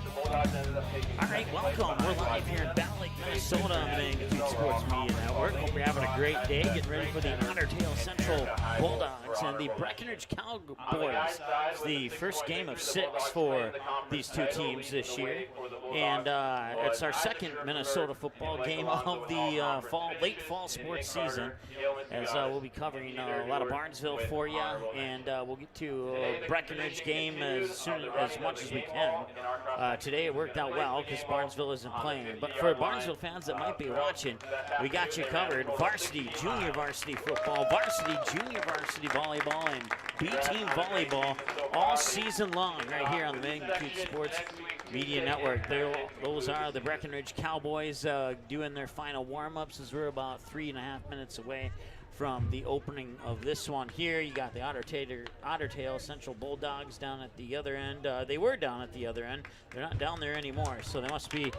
All right, welcome. We're live here in Battle Lake, Minnesota on the Magnitude Sports Media Network. Hope you're having a great day, getting ready for the Otter Central Bulldogs and the Breckenridge Cowboys. It's the first game of 6 for these two teams this year, and it's our second Minnesota football game of the late fall sports season, as we'll be covering a lot of Barnesville for you, and we'll get to a Breckenridge game as much as we can. Today it worked out well because Barnesville isn't playing. But for Barnesville fans that might be watching, we got you covered. Varsity, junior varsity football, varsity, junior varsity volleyball, and B-team volleyball all season long right here on the Magnitude Sports Media Network. Those are the Breckenridge Cowboys doing their final warm-ups as we're about 3.5 minutes away from the opening of this one here. You got the Otter Central Bulldogs down at the other end. They were down at the other end. They're not down there anymore, so they must be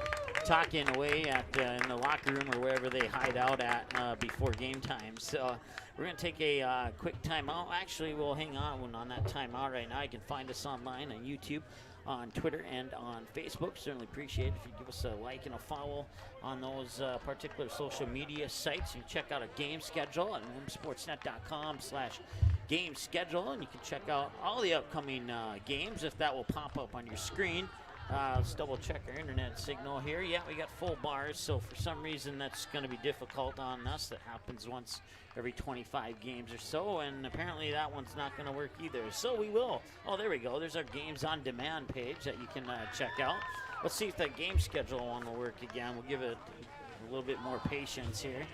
talking away in the locker room or wherever they hide out at before game time. So we're going to take a quick timeout. Actually, we'll hang on that timeout right now. You can find us online on YouTube, on Twitter, and on Facebook. Certainly appreciate it if you give us a like and a follow on those particular social media sites. You can check out a game schedule at sportsnet.com/game schedule, and you can check out all the upcoming games if that will pop up on your screen. Let's double check our internet signal here. Yeah, we got full bars, so for some reason that's going to be difficult on us. That happens once every 25 games or so, and apparently that one's not going to work either. So we will. Oh, there we go. There's our Games on Demand page that you can check out. Let's see if that game schedule one will work again. We'll give it a little bit more patience here.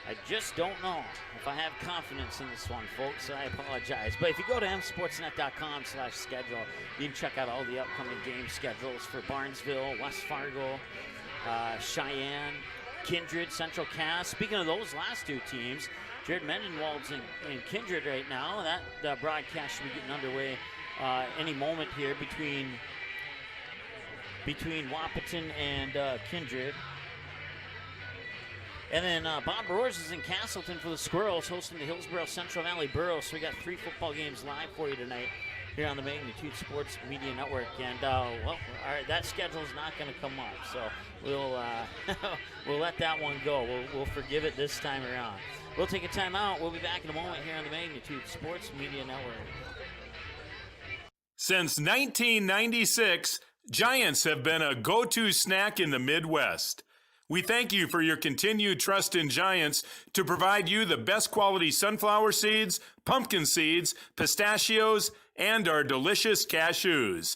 I just don't know if I have confidence in this one, folks, so I apologize. But if you go to msportsnet.com/schedule, you can check out all the upcoming game schedules for Barnesville, West Fargo, Cheyenne, Kindred, Central Cass. Speaking of those last two teams, Jared Mendenwald's in Kindred right now. That broadcast should be getting underway any moment here between Wahpeton and Kindred. And then Bob Roars is in Castleton for the Squirrels, hosting the Hillsborough Central Valley Burros. So we got 3 football games live for you tonight here on the Magnitude Sports Media Network. And, all right, that schedule is not going to come up. So we'll we'll let that one go. We'll forgive it this time around. We'll take a timeout. We'll be back in a moment here on the Magnitude Sports Media Network. Since 1996, Giants have been a go-to snack in the Midwest. We thank you for your continued trust in Giants to provide you the best quality sunflower seeds, pumpkin seeds, pistachios, and our delicious cashews.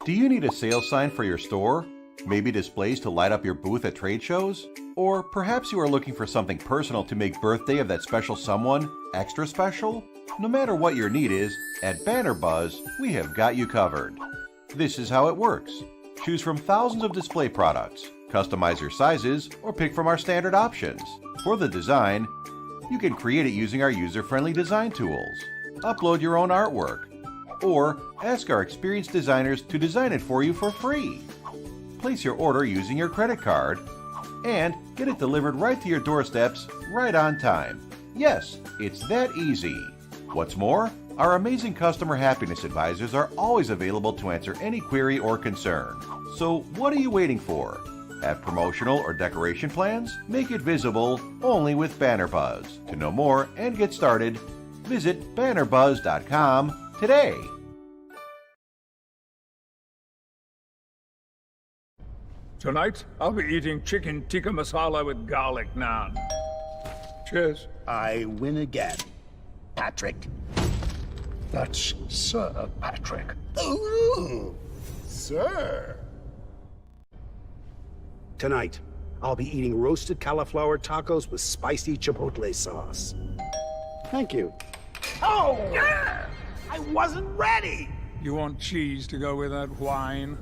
Do you need a sales sign for your store? Maybe displays to light up your booth at trade shows? Or perhaps you are looking for something personal to make birthday of that special someone extra special? No matter what your need is, at Banner Buzz, we have got you covered. This is how it works. Choose from thousands of display products, customize your sizes, or pick from our standard options. For the design, you can create it using our user-friendly design tools, upload your own artwork, or ask our experienced designers to design it for you for free. Place your order using your credit card, and get it delivered right to your doorsteps right on time. Yes, it's that easy. What's more, our amazing customer happiness advisors are always available to answer any query or concern. So what are you waiting for? Have promotional or decoration plans? Make it visible only with Banner Buzz. To know more and get started, visit bannerbuzz.com today. Tonight, I'll be eating chicken tikka masala with garlic naan. Cheers. I win again. Patrick. That's Sir Patrick. Ooh, sir. Tonight, I'll be eating roasted cauliflower tacos with spicy chipotle sauce. Thank you. Oh, yeah! I wasn't ready! You want cheese to go with that wine?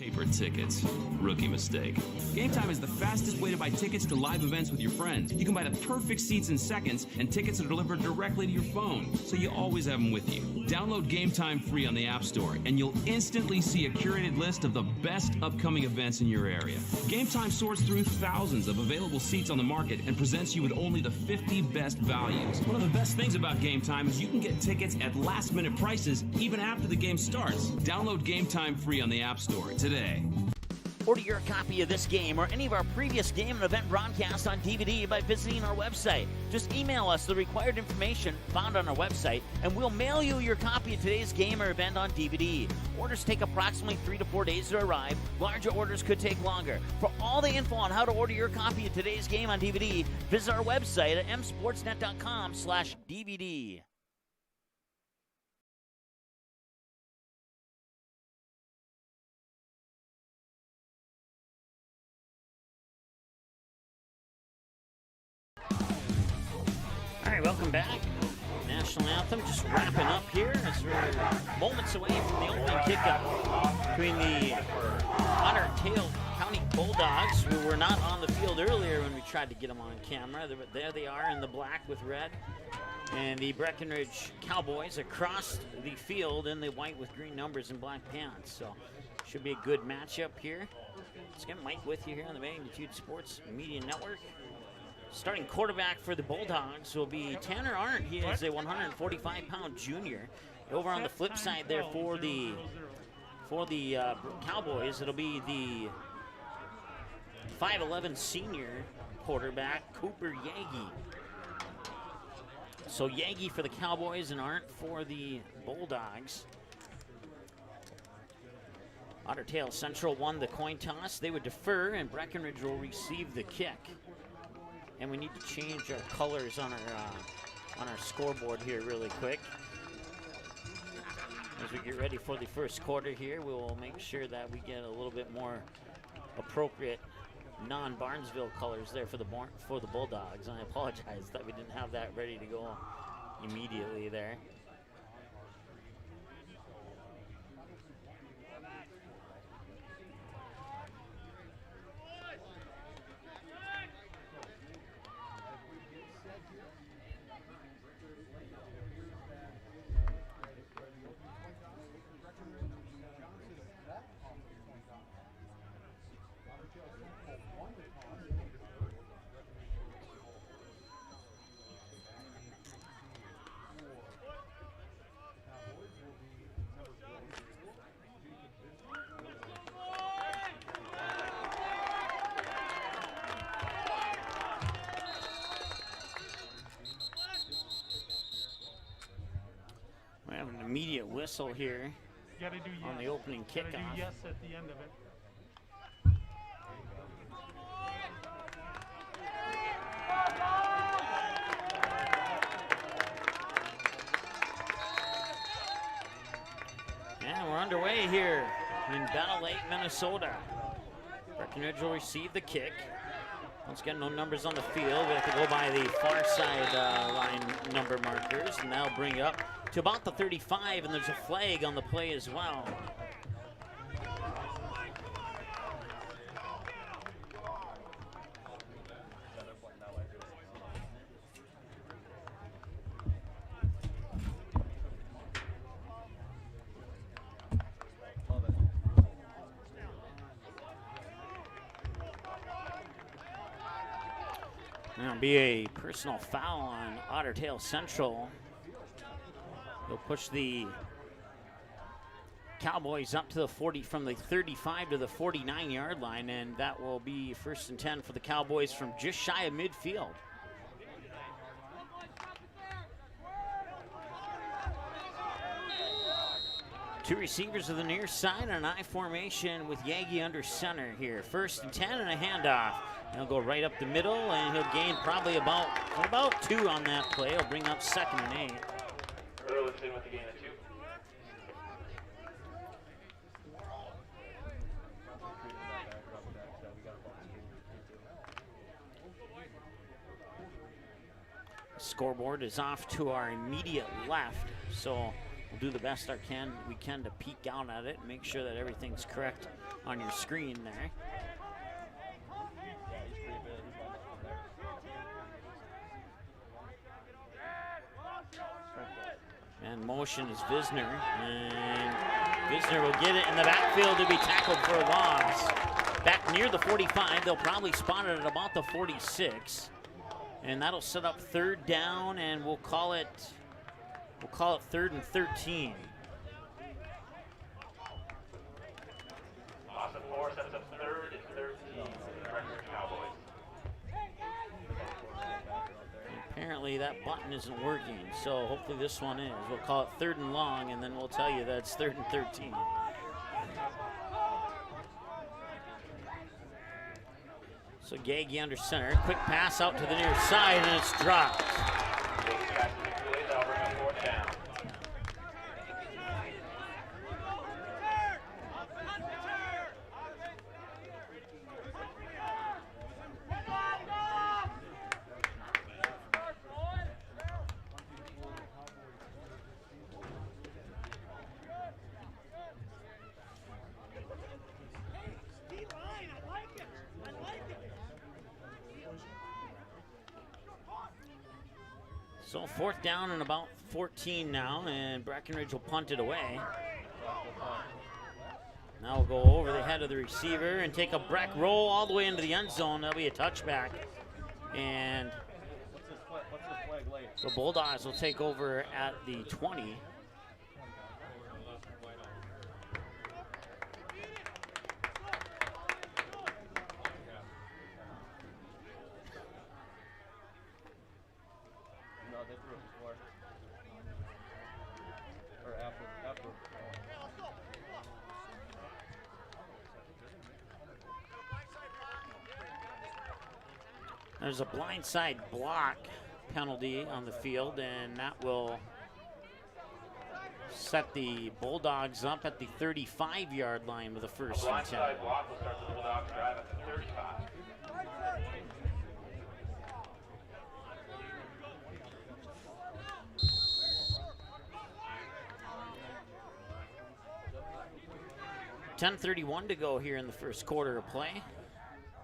Paper tickets. Rookie mistake. Game Time is the fastest way to buy tickets to live events with your friends. You can buy the perfect seats in seconds, and tickets are delivered directly to your phone, so you always have them with you. Download Game Time free on the App Store, and you'll instantly see a curated list of the best upcoming events in your area. Game Time sorts through thousands of available seats on the market and presents you with only the 50 best values. One of the best things about Game Time is you can get tickets at last-minute prices even after the game starts. Download Game Time free on the App Store today. Order your copy of this game or any of our previous game and event broadcasts on DVD by visiting our website. Just email us the required information found on our website, and we'll mail you your copy of today's game or event on DVD. Orders take approximately 3 to 4 days to arrive. Larger orders could take longer. For all the info on how to order your copy of today's game on DVD, visit our website at msportsnet.com/DVD. All right, welcome back. National anthem just wrapping up here as we're moments away from the opening kickoff between the Otter County Bulldogs, who were not on the field earlier when we tried to get them on camera. There they are in the black with red. And the Breckenridge Cowboys across the field in the white with green numbers and black pants. So should be a good matchup here. Let's get Mike with you here on the Magnitude Sports Media Network. Starting quarterback for the Bulldogs will be Tanner Arndt. He is a 145-pound junior. Over on the flip side there for the Cowboys, it'll be the 5'11" senior quarterback, Cooper Yagi. So Yagi for the Cowboys and Arndt for the Bulldogs. Otter Tail Central won the coin toss. They would defer, and Breckenridge will receive the kick. And we need to change our colors on our scoreboard here really quick. As we get ready for the first quarter here, we will make sure that we get a little bit more appropriate non-Barnesville colors there for the Bulldogs. And I apologize that we didn't have that ready to go immediately there. We have an immediate whistle here on the opening kickoff. Gotta do yes at the end of it. And we're underway here in Battle Lake, Minnesota. Breckenridge will receive the kick. Once again, no numbers on the field. We have to go by the far side line number markers, and that'll bring up to about the 35, and there's a flag on the play as well. There'll be a personal foul on Otter Tail Central. They'll push the Cowboys up to the 40, from the 35 to the 49-yard line, and that will be 1st and 10 for the Cowboys from just shy of midfield. Two receivers to the near side and an I formation with Yagi under center here. 1st and 10 and a handoff. He'll go right up the middle, and he'll gain probably about 2 on that play. He'll bring up 2nd and 8. Burleson with the gain of 2. Scoreboard is off to our immediate left, so we'll do the best we can to peek out at it and make sure that everything's correct on your screen there. And motion is Visner, and Visner will get it in the backfield to be tackled for a loss. Back near the 45, they'll probably spot it at about the 46. And that'll set up 3rd down, and we'll call it 3rd and 13. Austin 4 sets up 3rd and 13 for the Breckenridge Cowboys. Apparently that button isn't working, so hopefully this one is. We'll call it 3rd and long, and then we'll tell you that it's 3rd and 13. So Gagey under center, quick pass out to the near side, and it's dropped. So 4th down and about 14 now, and Breckenridge will punt it away. Now we'll go over the head of the receiver and take a Breck roll all the way into the end zone. That'll be a touchback. And the Bulldogs will take over at the 20. There's a blindside block penalty on the field, and that will set the Bulldogs up at the 35-yard line with a 1st and 10. Blindside block will start the Bulldogs drive at the 35. .31 to go here in the 1st quarter of play.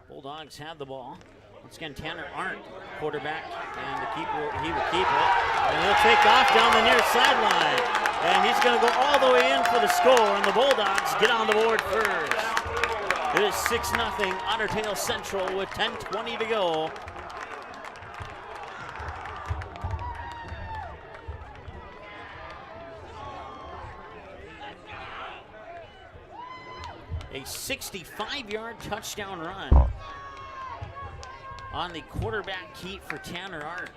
Bulldogs have the ball. Once again, Tanner Arndt, quarterback, and the keeper, he will keep it. And he'll take off down the near sideline. And he's going to go all the way in for the score, and the Bulldogs get on the board first. It is 6-0 Otter Tail Central with 10:20 to go. A 65-yard touchdown run on the quarterback keep for Tanner Arndt.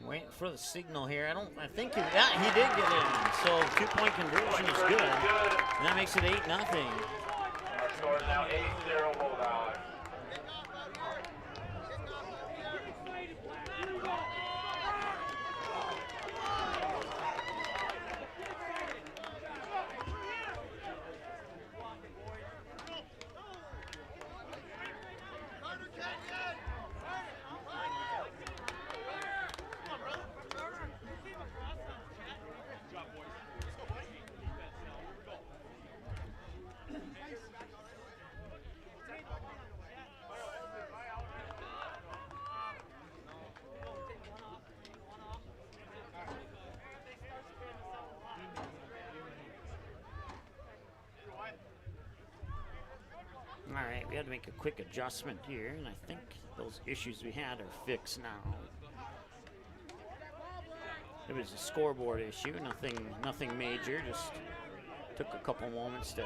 Waiting for the signal here. I think he did get in. So 2-point conversion is good. And that makes it 8-0. Our score is now 8-0 Bulldogs. All right, we had to make a quick adjustment here, and I think those issues we had are fixed now. It was a scoreboard issue, nothing major, just took a couple moments to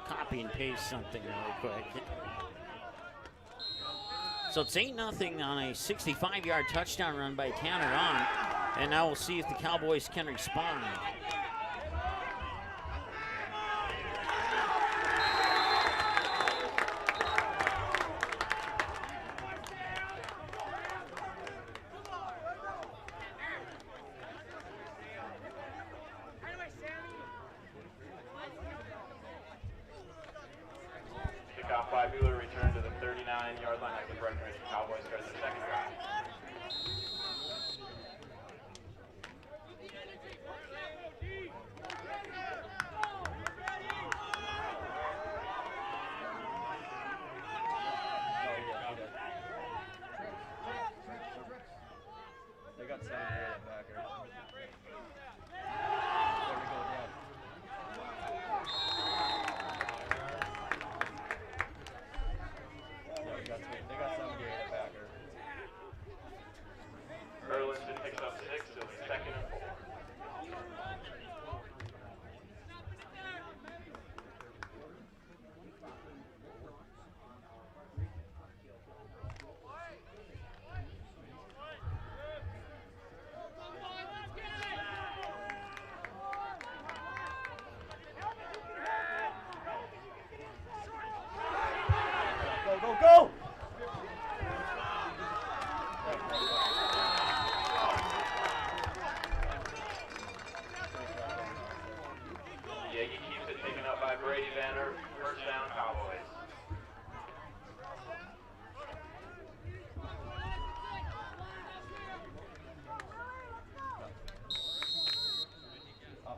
copy and paste something really quick. So it's 8-0 on a 65-yard touchdown run by Tanner on. And now we'll see if the Cowboys can respond. Kickoff by Bueller, return to the 39-yard line at the Breckenridge Cowboys start their second drive. They got 7 back here. They got 78 back here. Burlington picks up 6, so it's 2nd and 4. Go! Yagi keeps it taken up by Brady Vanner. First down, Cowboys.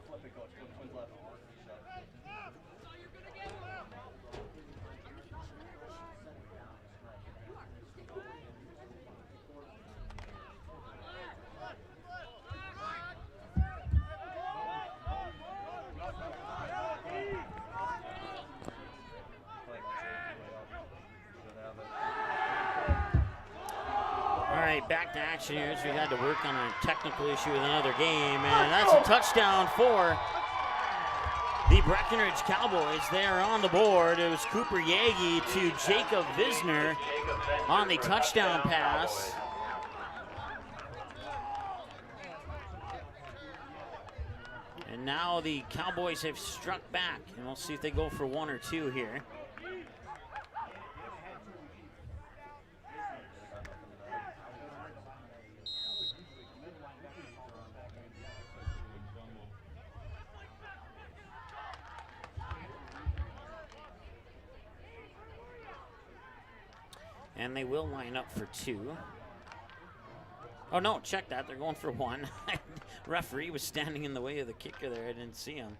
Flip it, coach. Twins left. All right, back to action here as we had to work on a technical issue with another game, and that's a touchdown for the Breckenridge Cowboys. They are on the board. It was Cooper Yagi to Jacob Visner on the touchdown pass. And now the Cowboys have struck back, and we'll see if they go for 1 or 2 here. And they will line up for 2. Oh, no, check that. They're going for 1. Referee was standing in the way of the kicker there. I didn't see him.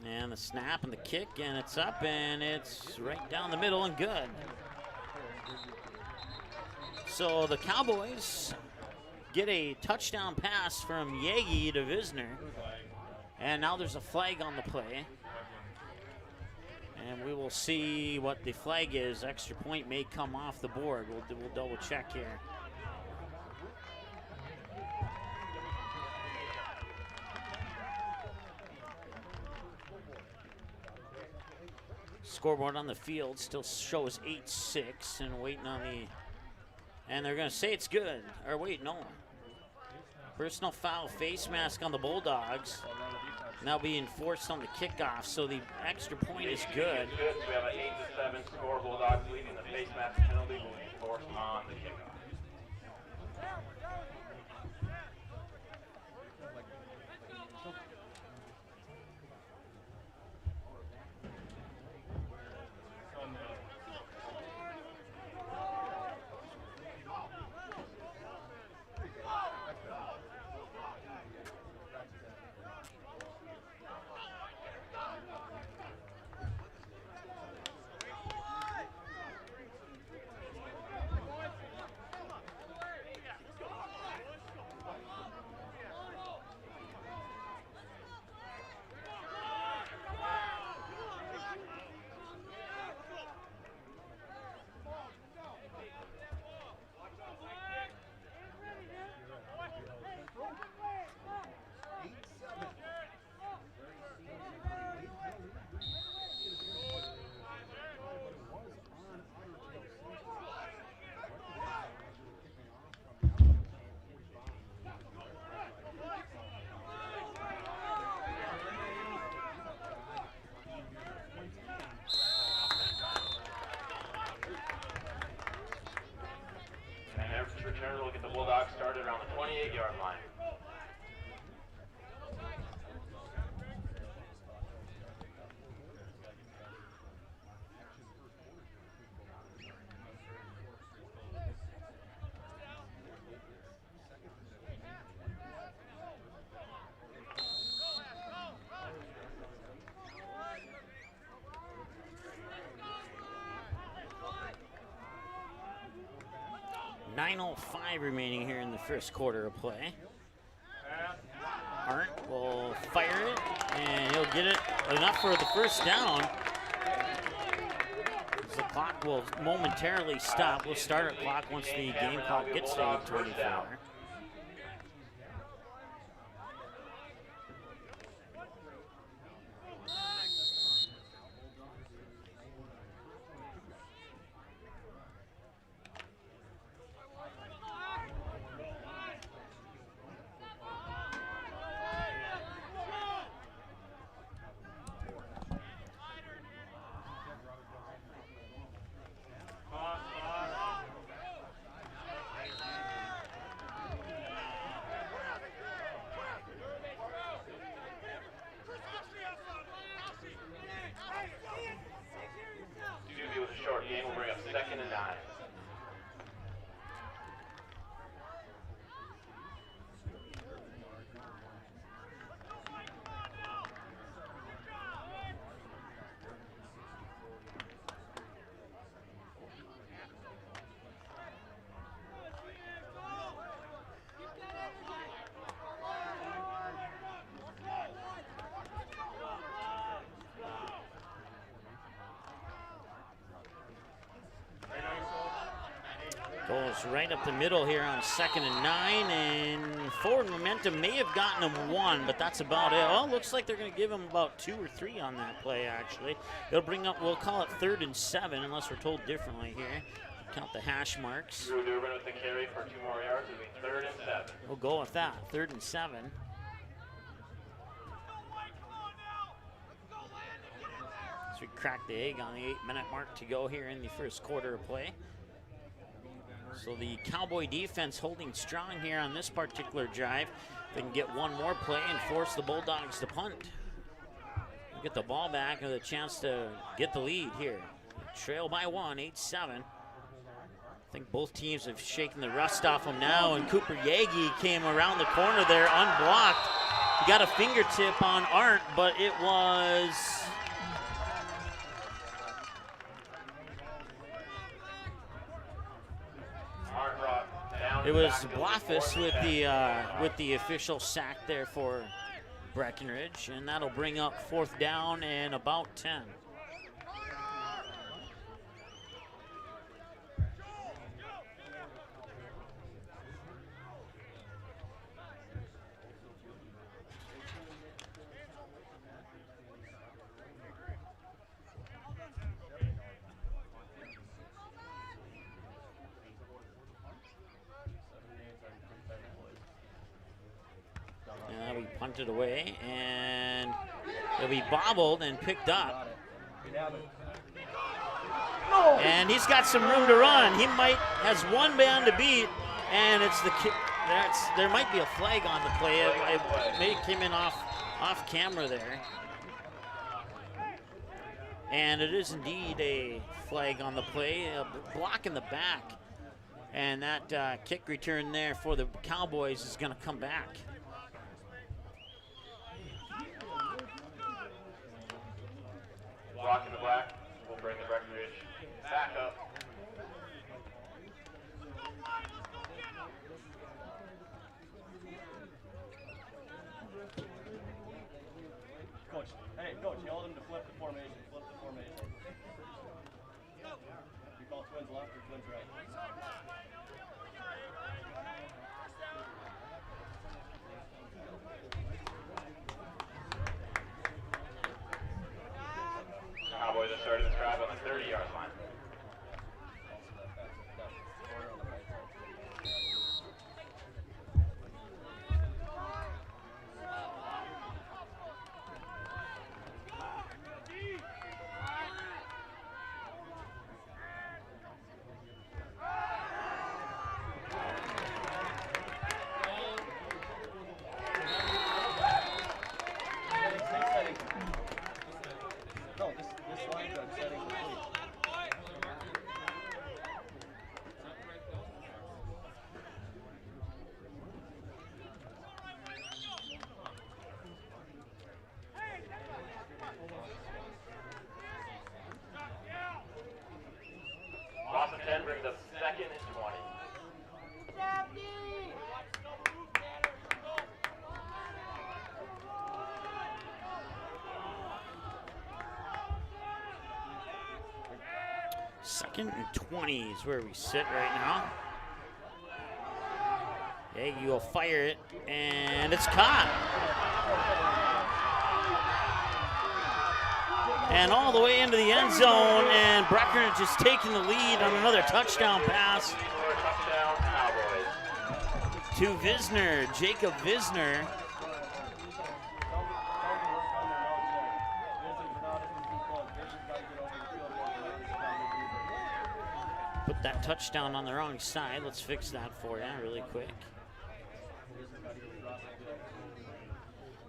And the snap and the kick, and it's up, and it's right down the middle and good. So the Cowboys get a touchdown pass from Yagi to Visner. And now there's a flag on the play. And we will see what the flag is. Extra point may come off the board. We'll double check here. Scoreboard on the field still shows 8-6 and waiting on the, and they're going to say it's good. Or wait, no. Personal foul, face mask on the Bulldogs. Now being forced on the kickoff, so the extra point is good. We have an 8-7 score. Bulldogs leading. The face mask penalty will be forced on the kickoff. 8-yard line. .9:05 remaining here in the first quarter of play. Arndt will fire it, and he'll get it enough for the first down. The clock will momentarily stop. We'll start our clock once the game clock gets to 8:24. With a short game, we'll bring up 2nd and 9. Goes right up the middle here on 2nd and 9, and forward momentum may have gotten them 1, but that's about it. Well, looks like they're going to give them about 2 or 3 on that play, actually. They'll bring up, we'll call it 3rd and 7, unless we're told differently here. Count the hash marks. Drew Dubin with the carry for 2 more yards. It'll be 3rd and 7. We'll go with that, 3rd and 7. So we crack the egg on the 8-minute mark to go here in the first quarter of play. So the Cowboy defense holding strong here on this particular drive. They can get one more play and force the Bulldogs to punt. Get the ball back and a chance to get the lead here. Trail by 1, 8-7. I think both teams have shaken the rust off them now, and Cooper Yagi came around the corner there unblocked. He got a fingertip on Arndt, but it was... It was Blaffus with the official sack there for Breckenridge, and that'll bring up 4th down and about 10. Punted away, and it'll be bobbled and picked up. And he's got some room to run. He has one man to beat, and it's the there might be a flag on the play. It may have came in off camera there. And it is indeed a flag on the play, a block in the back. And that kick return there for the Cowboys is going to come back. Block in the black. We'll bring the Breckenridge back up. Coach, hey, Coach, yell them to flip the formation. Flip the formation. We call twins left or twins right. Cowboys are starting the drive on the 30-yard line. 2nd and 20 is where we sit right now. Yagi will fire it, and it's caught. And all the way into the end zone, and Breckenridge is taking the lead on another touchdown pass to Visner, Jacob Visner. Put that touchdown on the wrong side. Let's fix that for you really quick.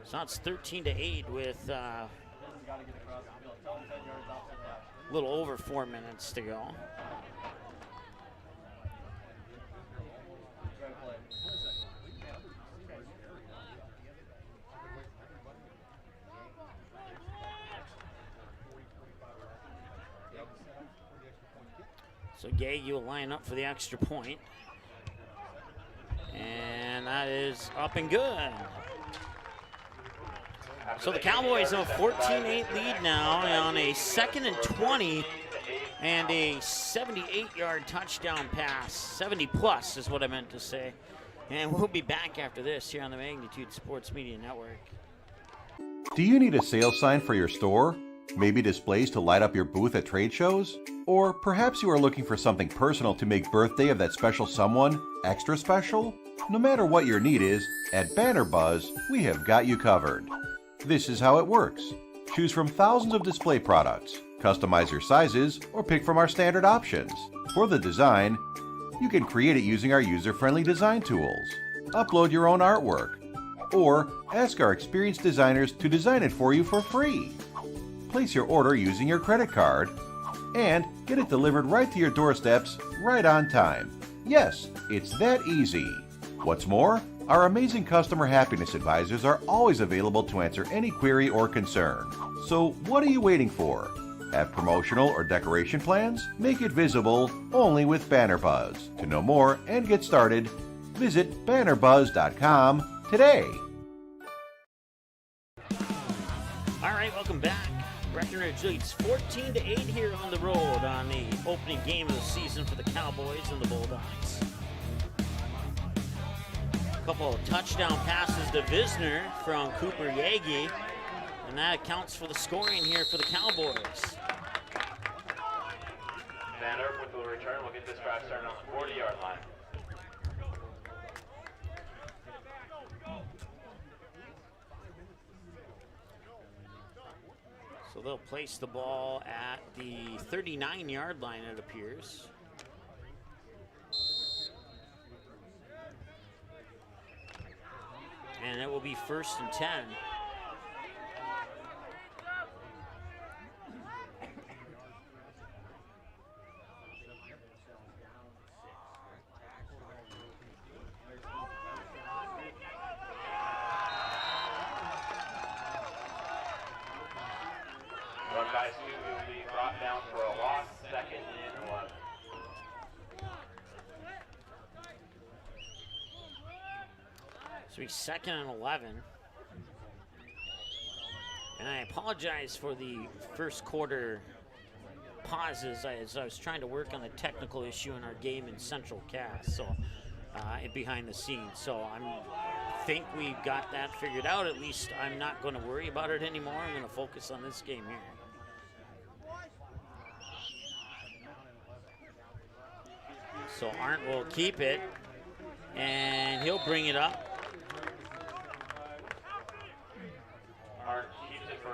So now it's 13-8 with a little over 4 minutes to go. So Gagey will line up for the extra point. And that is up and good. So the Cowboys have a 14-8 lead now on a 2nd and 20 and a 78-yard touchdown pass. 70 plus is what I meant to say. And we'll be back after this here on the Magnitude Sports Media Network. Do you need a sales sign for your store? Maybe displays to light up your booth at trade shows? Or perhaps you are looking for something personal to make birthday of that special someone extra special? No matter what your need is, at Banner Buzz, we have got you covered. This is how it works. Choose from thousands of display products, customize your sizes, or pick from our standard options. For the design, you can create it using our user-friendly design tools, upload your own artwork, or ask our experienced designers to design it for you for free. Place your order using your credit card, and get it delivered right to your doorsteps right on time. Yes, it's that easy. What's more, our amazing customer happiness advisors are always available to answer any query or concern. So what are you waiting for? Have promotional or decoration plans? Make it visible only with Banner Buzz. To know more and get started, visit bannerbuzz.com today. All right, welcome back. Breckenridge leads 14-8 here on the road on the opening game of the season for the Cowboys and the Bulldogs. A couple of touchdown passes to Visner from Cooper Yagi, and that accounts for the scoring here for the Cowboys. Banner with the return will get this drive started on the 40-yard line. So they'll place the ball at the 39-yard line, it appears. And it will be 1st and 10. Run by Stu will be brought down for a loss, 2nd and 11. So he's 2nd and 11. And I apologize for the first quarter pauses as I was trying to work on a technical issue in our game in Central Cast, so behind the scenes. So I think we got that figured out. At least I'm not going to worry about it anymore. I'm going to focus on this game here. So Arndt will keep it, and he'll bring it up.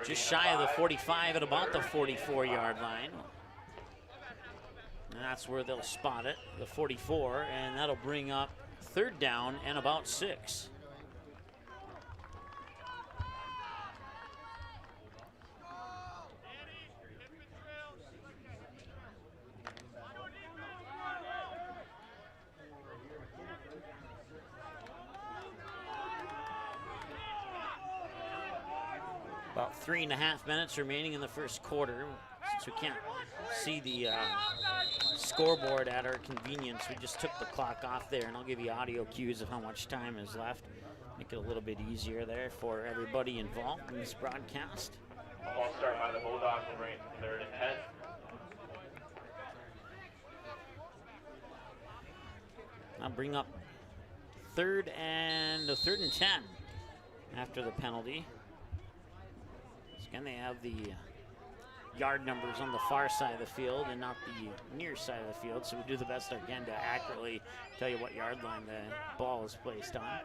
Just shy of the 45 at about the 44-yard line. And that's where they'll spot it, the 44, and that'll bring up 3rd down and about 6. About 3.5 minutes remaining in the first quarter. Since we can't see the scoreboard at our convenience, we just took the clock off there, and I'll give you audio cues of how much time is left. Make it a little bit easier there for everybody involved in this broadcast. A false start by the Bulldogs will bring it to 3rd and 10. I'll bring up third and 10 after the penalty. So again, they have the yard numbers on the far side of the field and not the near side of the field, so we do the best I can to accurately tell you what yard line the ball is placed on.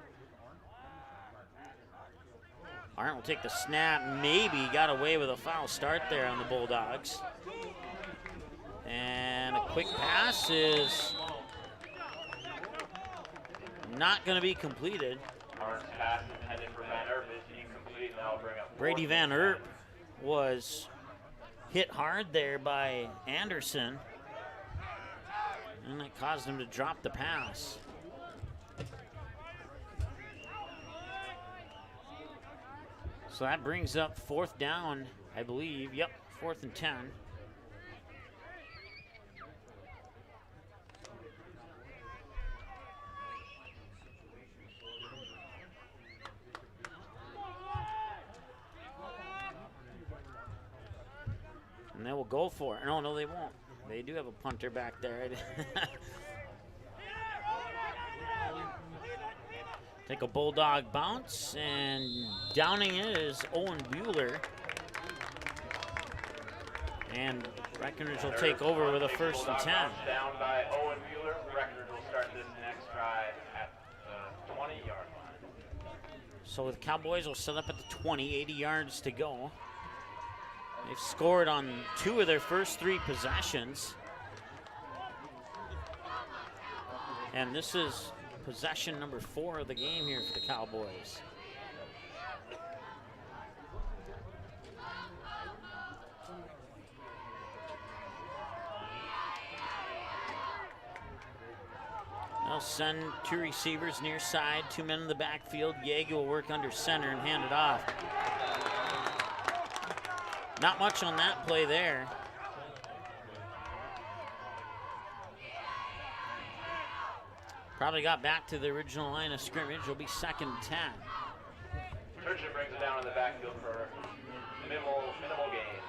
Arndt will take the snap, maybe got away with a foul start there on the Bulldogs. And a quick pass is not going to be completed. Arndt's pass intended for Van Erp is incomplete, and that'll bring up Brady Van Erp was hit hard there by Anderson, and that caused him to drop the pass. So that brings up fourth down, I believe. Yep, 4th and 10. And they will go for it. No, they won't. They do have a punter back there. Take a Bulldog bounce, and downing it is Owen Bueller. And Breckenridge will take over with a 1st and 10. Down by Owen Bueller. Breckenridge will start this next drive at the 20-yard line. So the Cowboys will set up at the 20, 80 yards to go. They've scored on 2 of their first 3 possessions. And this is possession number 4 of the game here for the Cowboys. They'll send 2 receivers near side, 2 men in the backfield. Yagi will work under center and hand it off. Not much on that play there. Probably got back to the original line of scrimmage. It'll be 2nd and 10. Turgeon brings it down in the backfield for minimal gain.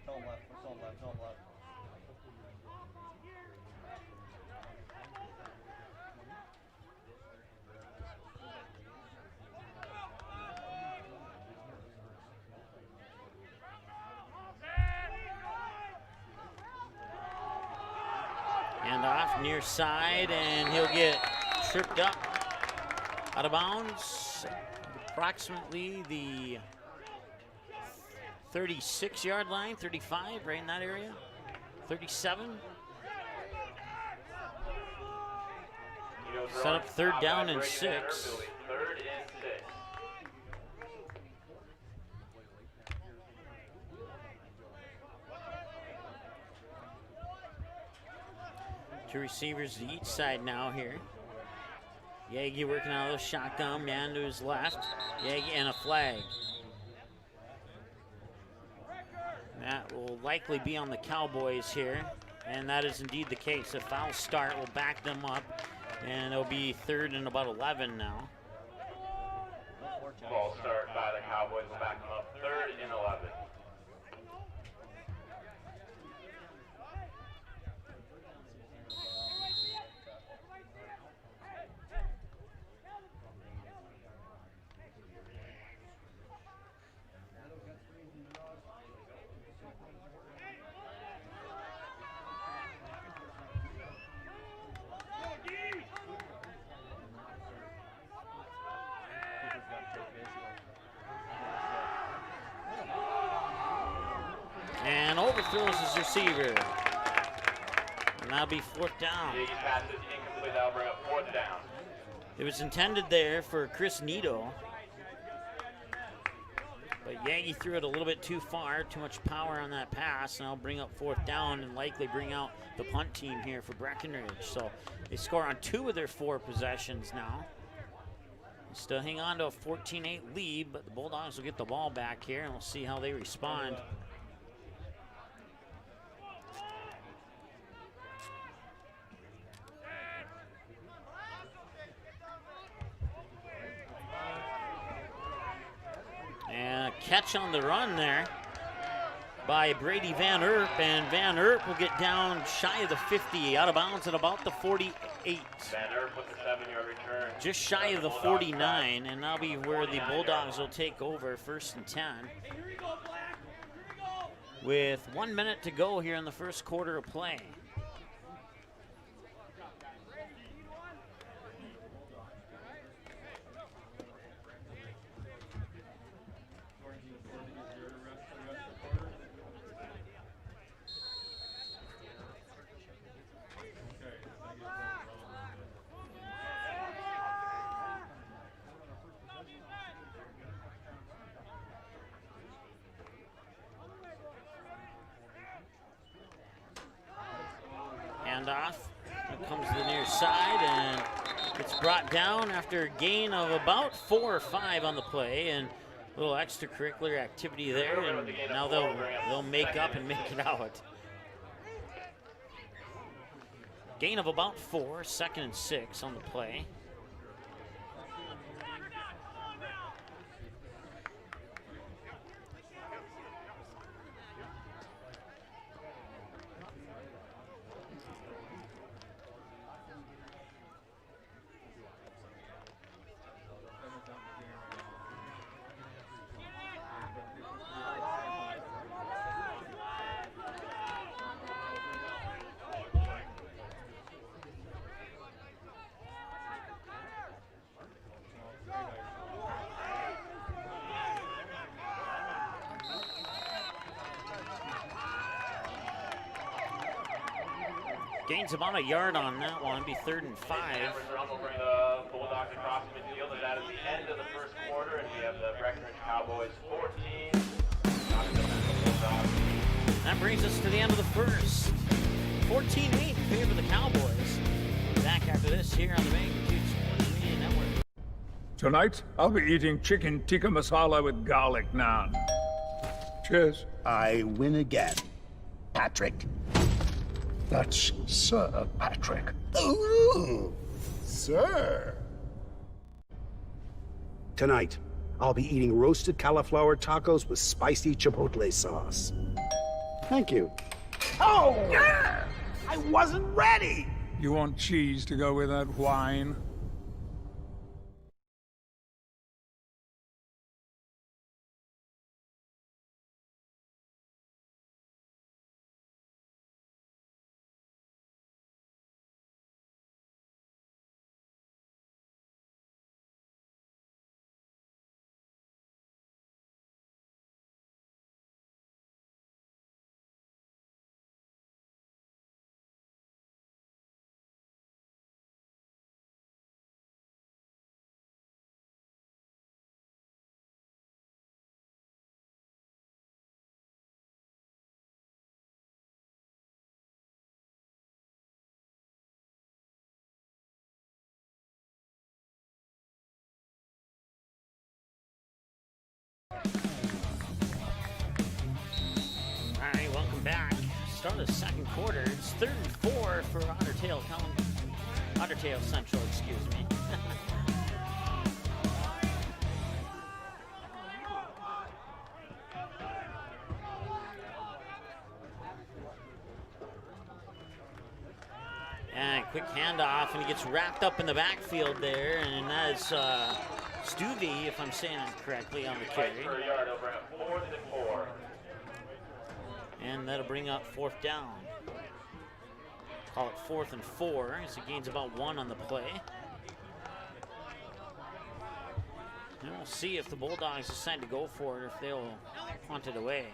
Tell him left. Tell him left. Tell him left. And off near side, and he'll get tripped up out of bounds. Approximately the 36-yard line, 35, right in that area. 37. Set up 3rd down and 6. 3rd and 6. Two receivers to each side now here. Yagi working out of the shotgun, man to his left. Yagi and a flag. That will likely be on the Cowboys here, and that is indeed the case. A foul start will back them up, and it'll be 3rd and about 11 now. Ball start by the Cowboys will back them up 3rd and 11. And overthrows his receiver. And that'll be 4th down. Big pass is incomplete. That'll bring up 4th down. It was intended there for Chris Nito. But Yagi threw it a little bit too far, too much power on that pass, and I'll bring up 4th down and likely bring out the punt team here for Breckenridge. So they score on 2 of their 4 possessions now. They still hang on to a 14-8 lead, but the Bulldogs will get the ball back here, and we'll see how they respond. And catch on the run there by Brady Van Erp, and Van Erp will get down shy of the 50, out of bounds at about the 48. Van Erp with the 7-yard return. Just shy of the 49, and that'll be where the Bulldogs will take over, 1st and 10. With 1 minute to go here in the first quarter of play. Handoff. It comes to the near side and it's brought down after a gain of about 4 or 5 on the play, and a little extracurricular activity there, and now they'll make up and make it out. Gain of about 4, 2nd and 6 on the play. Gains about a yard on that one. Be 3rd and 5. Will bring the Bulldogs across midfield, and that is the end of the first quarter, and we have the Breckenridge Cowboys 14. That brings us to the end of the first. 14-8 in favor of the Cowboys. Back after this here on the Magnitude Sports Media Network. Tonight, I'll be eating chicken tikka masala with garlic naan. Cheers. I win again. Patrick. That's Sir Patrick. Ooh, sir. Tonight, I'll be eating roasted cauliflower tacos with spicy chipotle sauce. Thank you. Oh! Yeah! I wasn't ready! You want cheese to go with that wine? All right, welcome back. Start of the second quarter. It's 3rd and 4 for Otter Tail Central, excuse me. And quick handoff, and he gets wrapped up in the backfield there, and that's Stuvie, if I'm saying it correctly, on the carry. Per yard over at 4th and 4. And that'll bring up 4th down. Call it 4th and 4, as he gains about 1 on the play. And we'll see if the Bulldogs decide to go for it, or if they'll punt it away.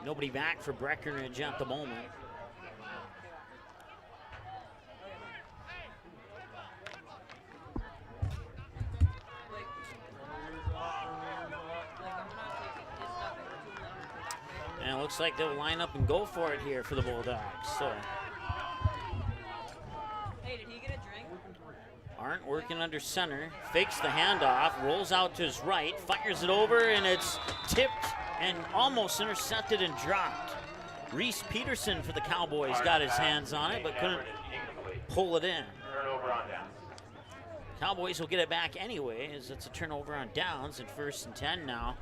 Nobody back for Breckenridge at the moment. And it looks like they'll line up and go for it here for the Bulldogs. So, hey, did he get a drink? Arndt working under center, fakes the handoff, rolls out to his right, fires it over, and it's tipped and almost intercepted and dropped. Reese Peterson for the Cowboys got his hands on it, but couldn't pull it in. Turnover on downs. Cowboys will get it back anyway, as it's a turnover on downs at 1st and 10 now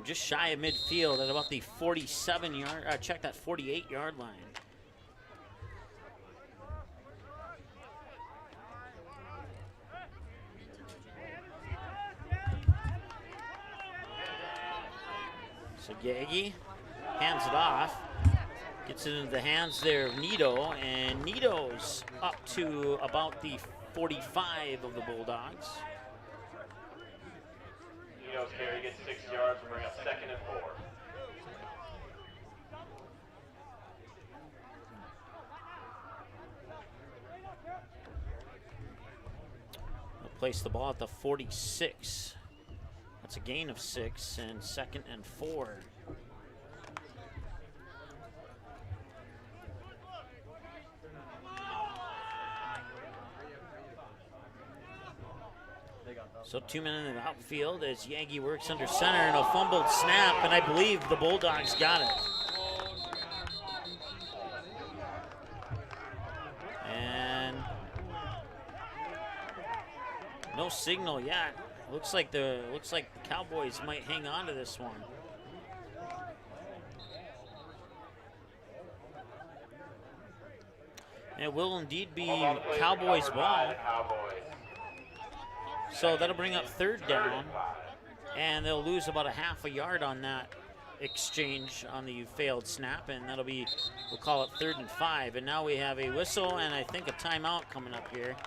from just shy of midfield at about the 47-yard, check that 48-yard line. So Yagi hands it off, gets it into the hands there of Nito, and Nito's up to about the 45 of the Bulldogs. Nito's carry gets 6 yards, will bring up 2nd and 4. They'll place the ball at the 46. That's a gain of 6, and 2nd and 4. So 2 men in the outfield as Yagi works under center, and a fumbled snap, and I believe the Bulldogs got it. And no signal yet. Looks like the Cowboys might hang on to this one. It will indeed be Cowboys ball. So that'll bring up 3rd down, and they'll lose about a half a yard on that exchange on the failed snap, and that'll be, we'll call it 3rd and 5. And now we have a whistle and I think a timeout coming up here.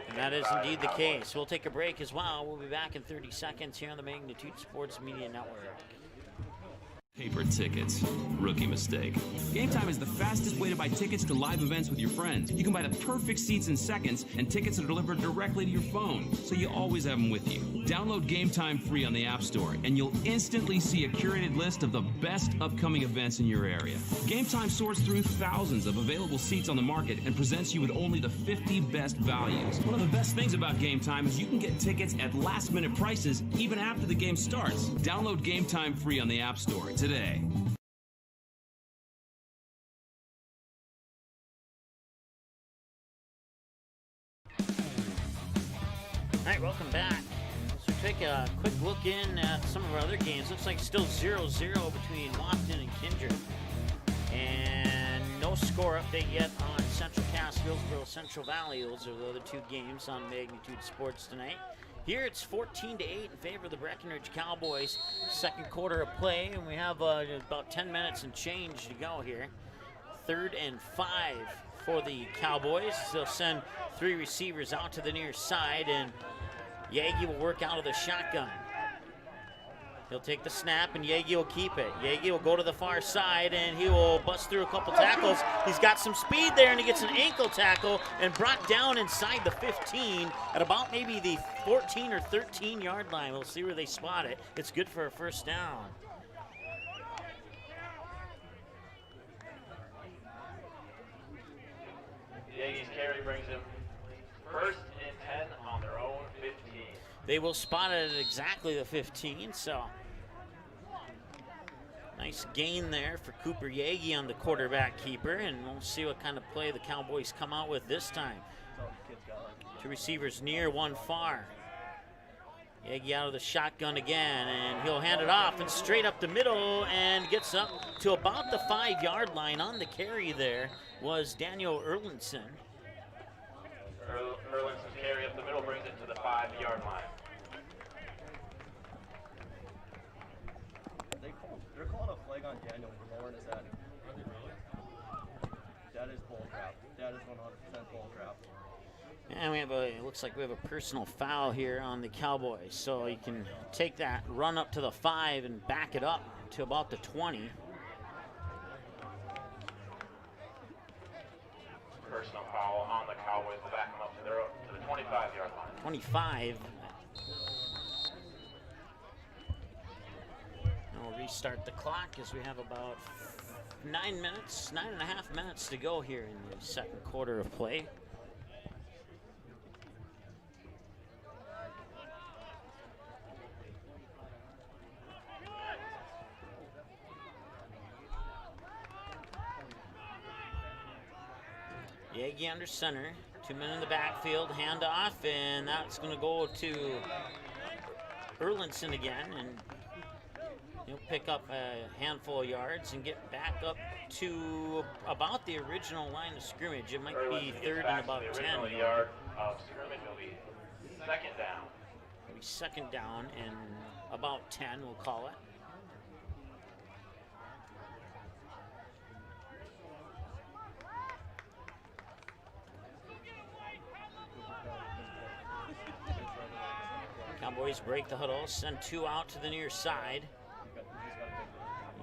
And that is indeed the case. We'll take a break as well. We'll be back in 30 seconds here on the Magnitude Sports Media Network. Paper tickets. Rookie mistake. Game Time is the fastest way to buy tickets to live events with your friends. You can buy the perfect seats in seconds, and tickets are delivered directly to your phone, so you always have them with you. Download Game Time free on the App Store, and you'll instantly see a curated list of the best upcoming events in your area. Game Time sorts through thousands of available seats on the market and presents you with only the 50 best values. One of the best things about Game Time is you can get tickets at last-minute prices even after the game starts. Download Game Time free on the App Store today. All right, welcome back. So take a quick look in at some of our other games. Looks like still 0-0 between Lofton and Kindred. And no score update yet on Central Cass, Hillsborough, Central Valley. Those are the other 2 games on Magnitude Sports tonight. Here it's 14-8 in favor of the Breckenridge Cowboys. 2nd quarter of play, and we have about 10 minutes and change to go here. 3rd and 5 for the Cowboys. They'll send 3 receivers out to the near side, and Yagi will work out of the shotgun. He'll take the snap, and Yagi will keep it. Yagi will go to the far side, and he will bust through a couple tackles. He's got some speed there, and he gets an ankle tackle and brought down inside the 15 at about maybe the 14 or 13-yard line. We'll see where they spot it. It's good for a 1st down. Yagi's carry brings him 1st and 10 on their own 15. They will spot it at exactly the 15, so nice gain there for Cooper Yagi on the quarterback keeper, and we'll see what kind of play the Cowboys come out with this time. 2 receivers near, 1 far. Yagi out of the shotgun again, and he'll hand it off and straight up the middle, and gets up to about the 5-yard line. On the carry there was Daniel Erlinson. Erlinson's carry up the middle brings it to the 5-yard line. They're calling a flag on Daniel for lowering his head. Are they really? That is bull crap. That is 100% bull crap. And we have it looks like we have a personal foul here on the Cowboys. So you can take that run up to the 5 and back it up to about the 20. Personal foul on the Cowboys to back them up to the 25-yard line. 25. And we'll restart the clock as we have about 9.5 minutes to go here in the 2nd quarter of play. Yagi under center, 2 men in the backfield, handoff, and that's going to go to Erlinson again. And He'll pick up a handful of yards and get back up to about the original line of scrimmage. It might be third and about 10. Yard of scrimmage will be second down. It'll be second down and about 10, we'll call it. Cowboys break the huddle, send 2 out to the near side.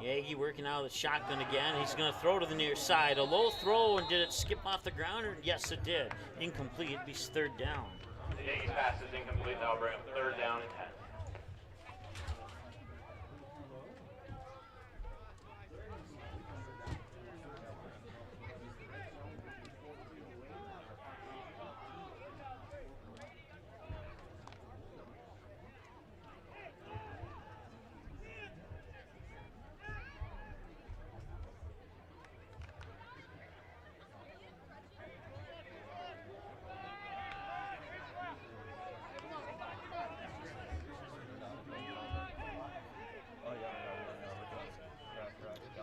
Yagi working out of the shotgun again. He's going to throw to the near side. A low throw, and did it skip off the ground? Yes, it did. Incomplete. It'd be third down. Yagi's pass is incomplete. That'll bring up third down and 10.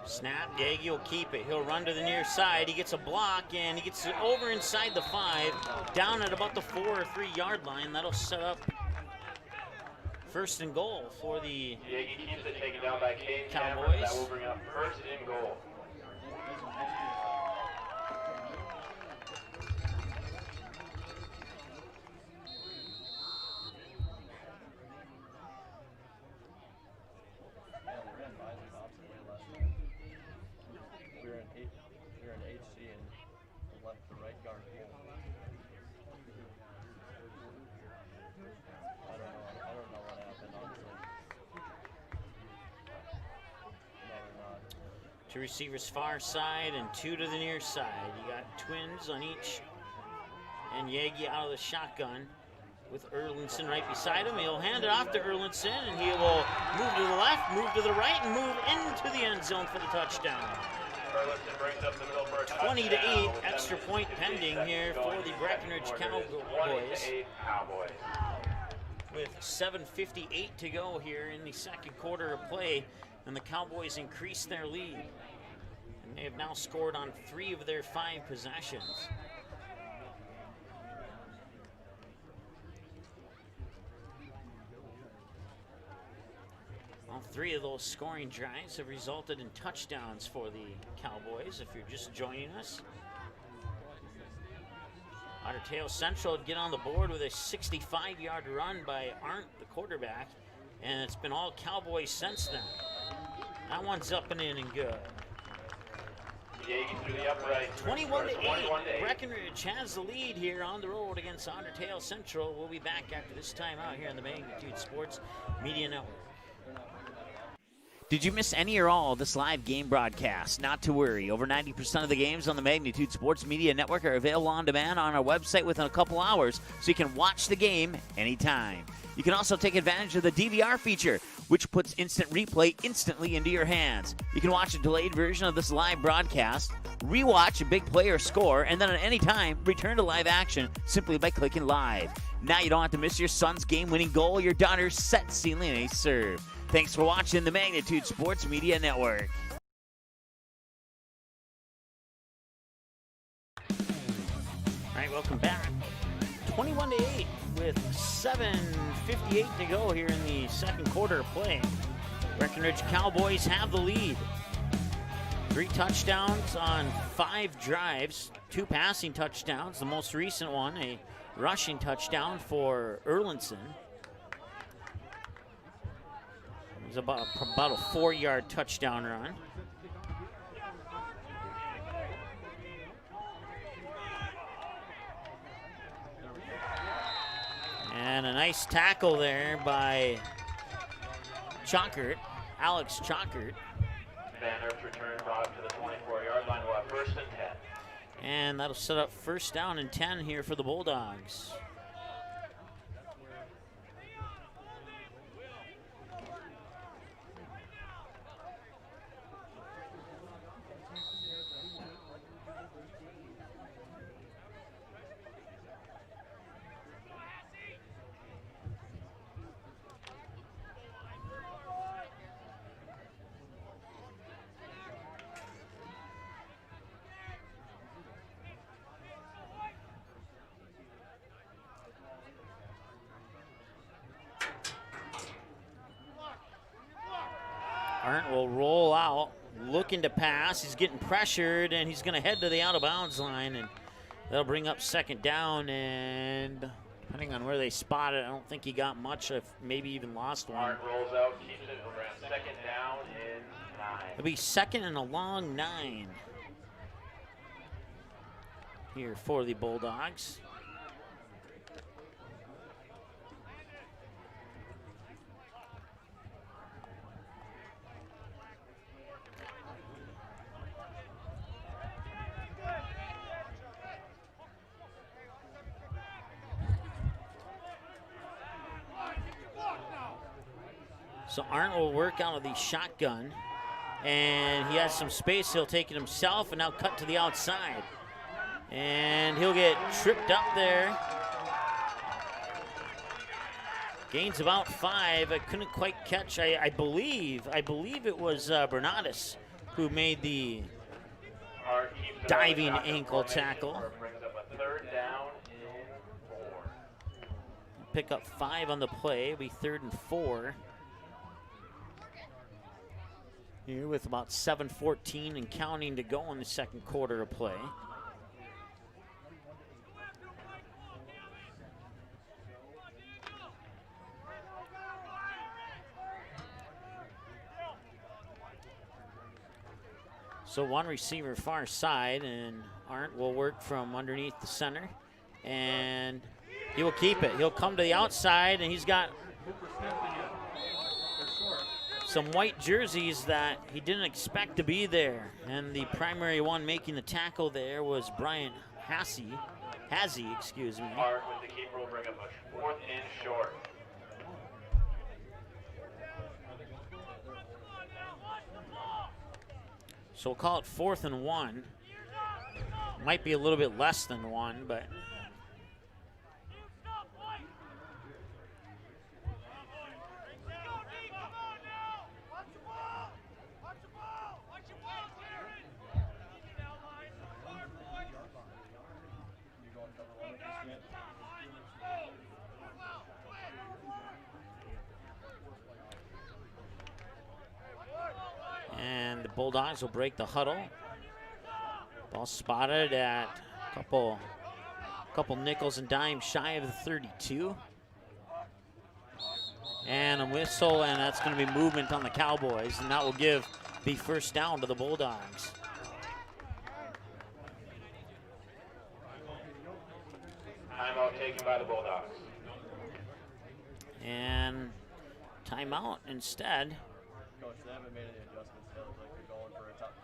Snap, Yagi will keep it. He'll run to the near side. He gets a block, and he gets it over inside the 5, down at about the 4 or 3 yard line. That'll set up first and goal for the Yagi keeps it taken down by Cade Cowboys. That will bring up first and goal. Two receivers far side and 2 to the near side. You got twins on each. And Yagi out of the shotgun with Erlinson right beside him. He'll hand it off to Erlinson, and he will move to the left, move to the right, and move into the end zone for the touchdown. Erlinson brings up the middle for a 20 to 8, extra point pending here for the Breckenridge Cowboys. With 7:58 to go here in the second quarter of play, and the Cowboys increase their lead. And they have now scored on 3 of their 5 possessions. All 3 of those scoring drives have resulted in touchdowns for the Cowboys, if you're just joining us. Otter Tail Central would get on the board with a 65-yard run by Arndt, the quarterback, and it's been all Cowboys since then. That one's up and in and good. 21 to 8. Breckenridge has the lead here on the road against Otter Tail Central. We'll be back after this time out here on the Magnitude Sports Media Network. Did you miss any or all of this live game broadcast? Not to worry. Over 90% of the games on the Magnitude Sports Media Network are available on demand on our website within a couple hours, so you can watch the game anytime. You can also take advantage of the DVR feature, which puts instant replay instantly into your hands. You can watch a delayed version of this live broadcast, rewatch a big play or score, and then at any time, return to live action simply by clicking live. Now you don't have to miss your son's game-winning goal or your daughter's set sealing a serve. Thanks for watching the Magnitude Sports Media Network. All right, welcome back. 21 to 8 with 7:58 to go here in the second quarter of play. Breckenridge Cowboys have the lead. 3 touchdowns on 5 drives, 2 passing touchdowns. The most recent one, a rushing touchdown for Erlinson. It was about a 4-yard touchdown run. And a nice tackle there by Chalkert, Alex Chalkert. Van Erf's return brought up to the 24-yard line. We'll have first and 10. And that'll set up first down and 10 here for the Bulldogs. Arndt will roll out, looking to pass. He's getting pressured, and he's going to head to the out-of-bounds line, and that'll bring up second down. And depending on where they spot it, I don't think he got much, if maybe even lost one. Arndt rolls out, keeps it. We'll bring up second down in 9. It'll be second and a long 9 here for the Bulldogs. So Arndt will work out of the shotgun, and he has some space. He'll take it himself and now cut to the outside. And he'll get tripped up there. Gains about 5. I couldn't quite catch. I believe it was Bernatus who made the diving ankle tackle. Brings up a third down in 4. Pick up 5 on the play. It'll be 3rd and 4. Here with about 7:14 and counting to go in the second quarter of play. So one receiver far side, and Arndt will work from underneath the center, and he will keep it. He'll come to the outside, and he's got some white jerseys that he didn't expect to be there. And the primary one making the tackle there was Brian Hazy, excuse me. Arndt with the keeper will bring up a 4th and short. So we'll call it 4th and 1. Might be a little bit less than 1, but and the Bulldogs will break the huddle. Ball spotted at a couple nickels and dimes shy of the 32. And a whistle, and that's going to be movement on the Cowboys, and that will give the first down to the Bulldogs. Timeout taken by the Bulldogs. And timeout instead. Coach, they haven't made any adjustments yet. Like they're going for a top.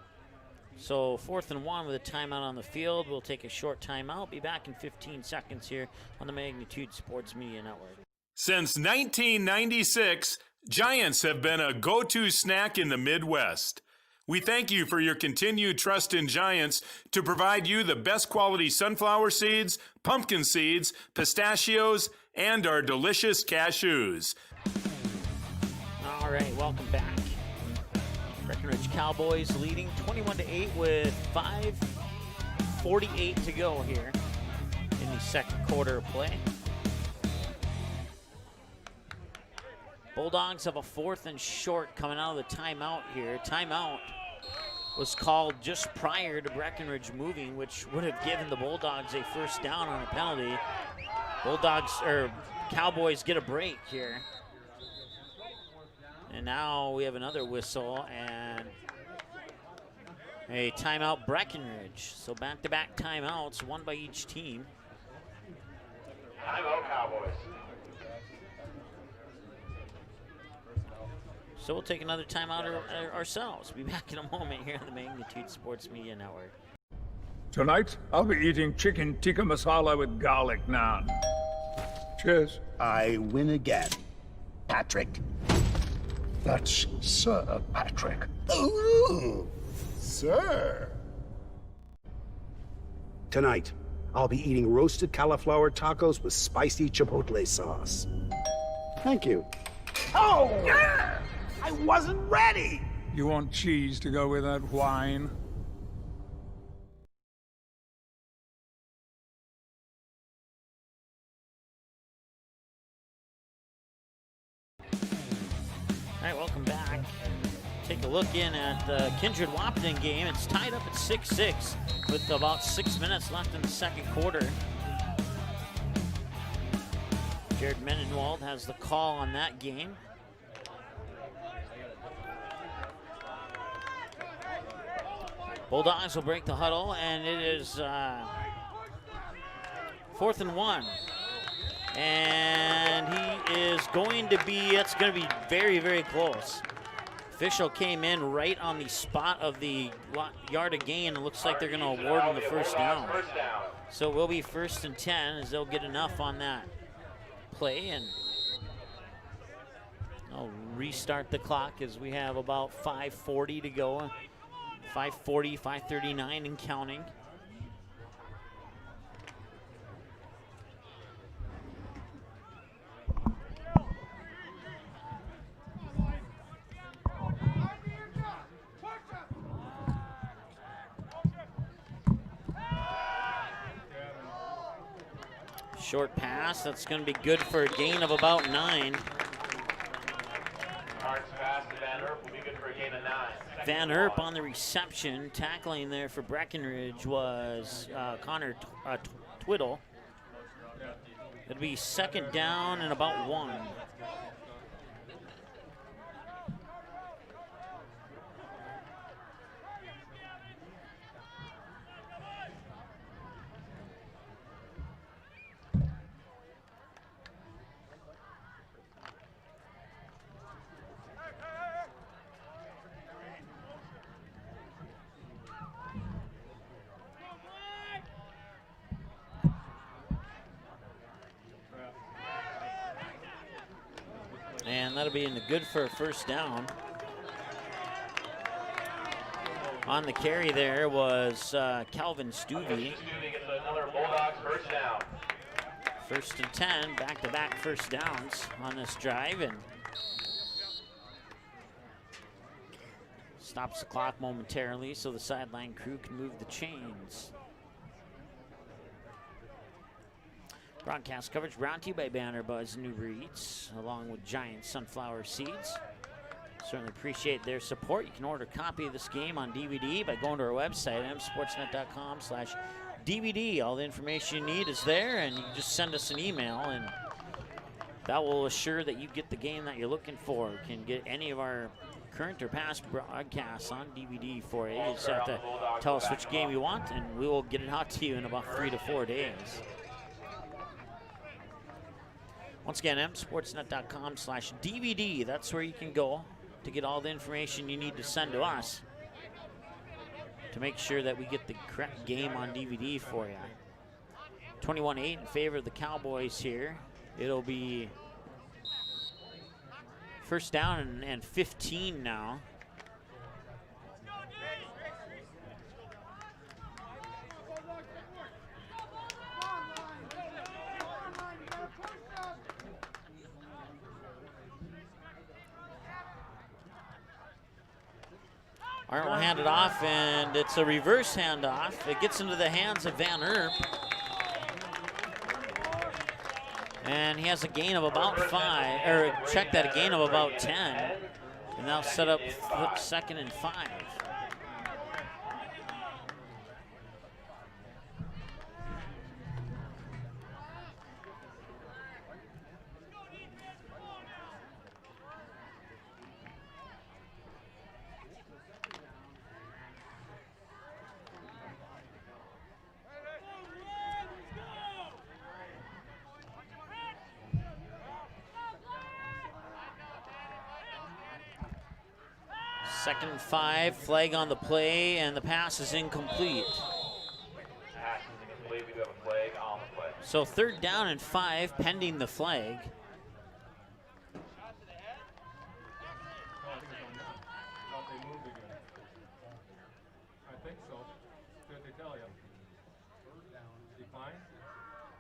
So 4th and 1 with a timeout on the field. We'll take a short timeout. Be back in 15 seconds here on the Magnitude Sports Media Network. Since 1996, Giants have been a go-to snack in the Midwest. We thank you for your continued trust in Giants to provide you the best quality sunflower seeds, pumpkin seeds, pistachios, and our delicious cashews. All right, welcome back. Breckenridge Cowboys leading 21-8 with 5:48 to go here in the second quarter of play. Bulldogs have a 4th and short coming out of the timeout here. Timeout was called just prior to Breckenridge moving, which would have given the Bulldogs a first down on a penalty. Cowboys get a break here. And now we have another whistle and a timeout Breckenridge. So back-to-back timeouts, one by each team. Timeout Cowboys. So we'll take another timeout ourselves. Be back in a moment here on the Magnitude Sports Media Network. Tonight, I'll be eating chicken tikka masala with garlic naan. Cheers. I win again. Patrick. That's Sir Patrick. Ooh, sir. Tonight, I'll be eating roasted cauliflower tacos with spicy chipotle sauce. Thank you. Oh! I wasn't ready! You want cheese to go with that wine? All right, welcome back. Take take a look in at the Kindred Wapton game. It's tied up at 6-6 with about 6 minutes left in the second quarter. Jared Mendenwald has the call on that game. Bulldogs will break the huddle, and it is 4th and 1. And he is going to be, it's going to be very, very close. Official came in right on the spot of the yard of gain. It looks like they're going to award him the first down. So it will be 1st and 10 as they'll get enough on that play. And I'll restart the clock as we have about 5:40 to go. 5:40, 5:39 and counting. Short pass, that's going to be good for a gain of about 9. Van Herp on the reception. Tackling there for Breckenridge was Connor Twiddle. It'll be 2nd down and about 1. And that'll be in the good for a 1st down. On the carry there was Calvin Stuvey. 1st and 10, back-to-back 1st downs on this drive, and stops the clock momentarily so the sideline crew can move the chains. Broadcast coverage brought to you by Banner Buzz and Uber Eats, along with Giant Sunflower Seeds. Certainly appreciate their support. You can order a copy of this game on DVD by going to our website, msportsnet.com/DVD. All the information you need is there, and you can just send us an email, and that will assure that you get the game that you're looking for. You can get any of our current or past broadcasts on DVD for you. You just have to tell us which game you want, and we will get it out to you in about 3 to 4 days. Once again, msportsnet.com/DVD. That's where you can go to get all the information you need to send to us to make sure that we get the correct game on DVD for you. 21-8 in favor of the Cowboys here. It'll be 1st down and 15 now. Art will hand it off, and it's a reverse handoff. It gets into the hands of Van Herp. And he has a gain of about 5, or check that, a gain of about 10. And now set up 2nd and 5. Second and 5, flag on the play, and the pass is incomplete. So 3rd down and 5, pending the flag.